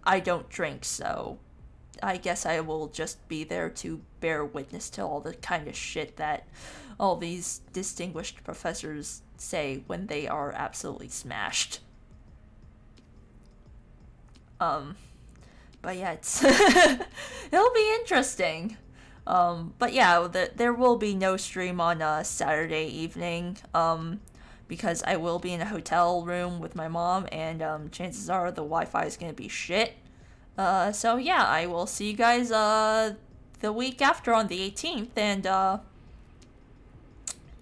I don't drink, so I guess I will just be there to bear witness to all the kind of shit that all these distinguished professors say when they are absolutely smashed. But yeah, it's it'll be interesting. But yeah, there will be no stream on Saturday evening, because I will be in a hotel room with my mom, and chances are the Wi-Fi is gonna be shit. So yeah, I will see you guys the week after on the 18th, and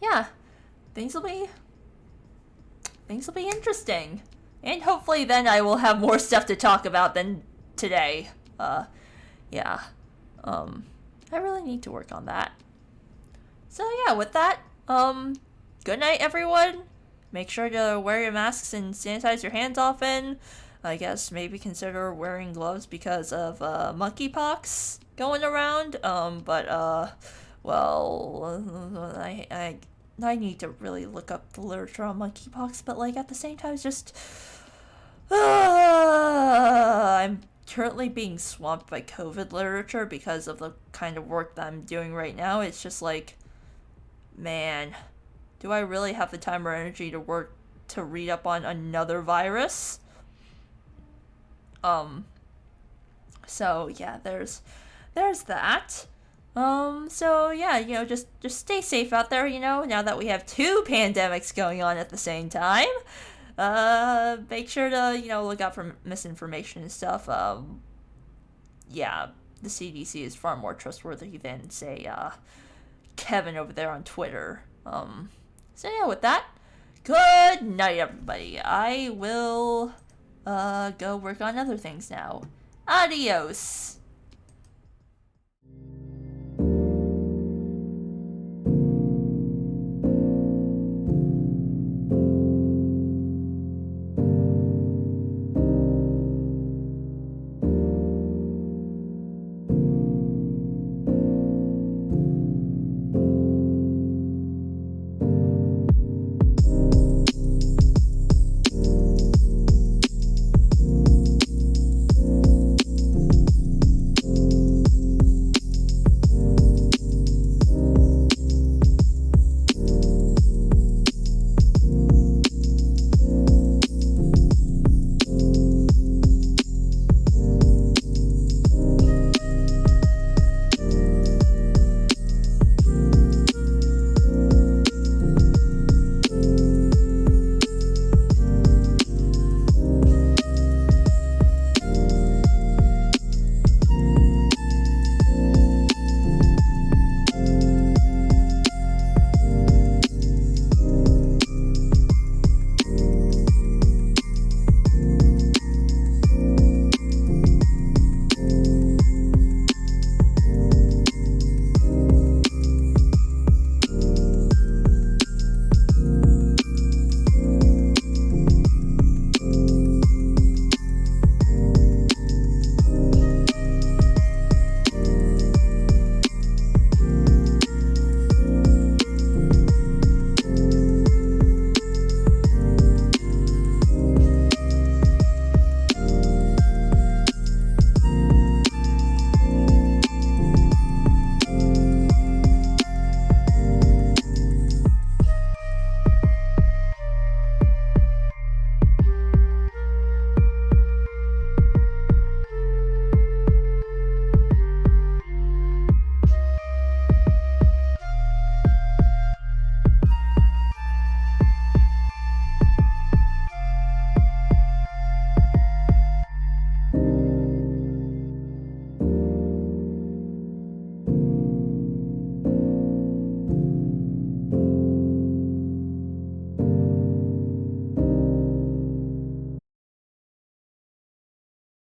yeah, things will be interesting, and hopefully then I will have more stuff to talk about than today. Yeah, I really need to work on that. So yeah, with that, good night everyone. Make sure to wear your masks and sanitize your hands often. I guess maybe consider wearing gloves because of monkeypox going around. Well, I need to really look up the literature on monkeypox, but like at the same time, it's just I'm currently being swamped by COVID literature because of the kind of work that I'm doing right now. It's just like, man, do I really have the time or energy to read up on another virus? So yeah, there's that. So yeah, you know, just stay safe out there, you know, now that we have two pandemics going on at the same time. Make sure to, you know, look out for misinformation and stuff. Yeah, the CDC is far more trustworthy than, say, Kevin over there on Twitter. So yeah, with that, good night, everybody. I will go work on other things now. Adios.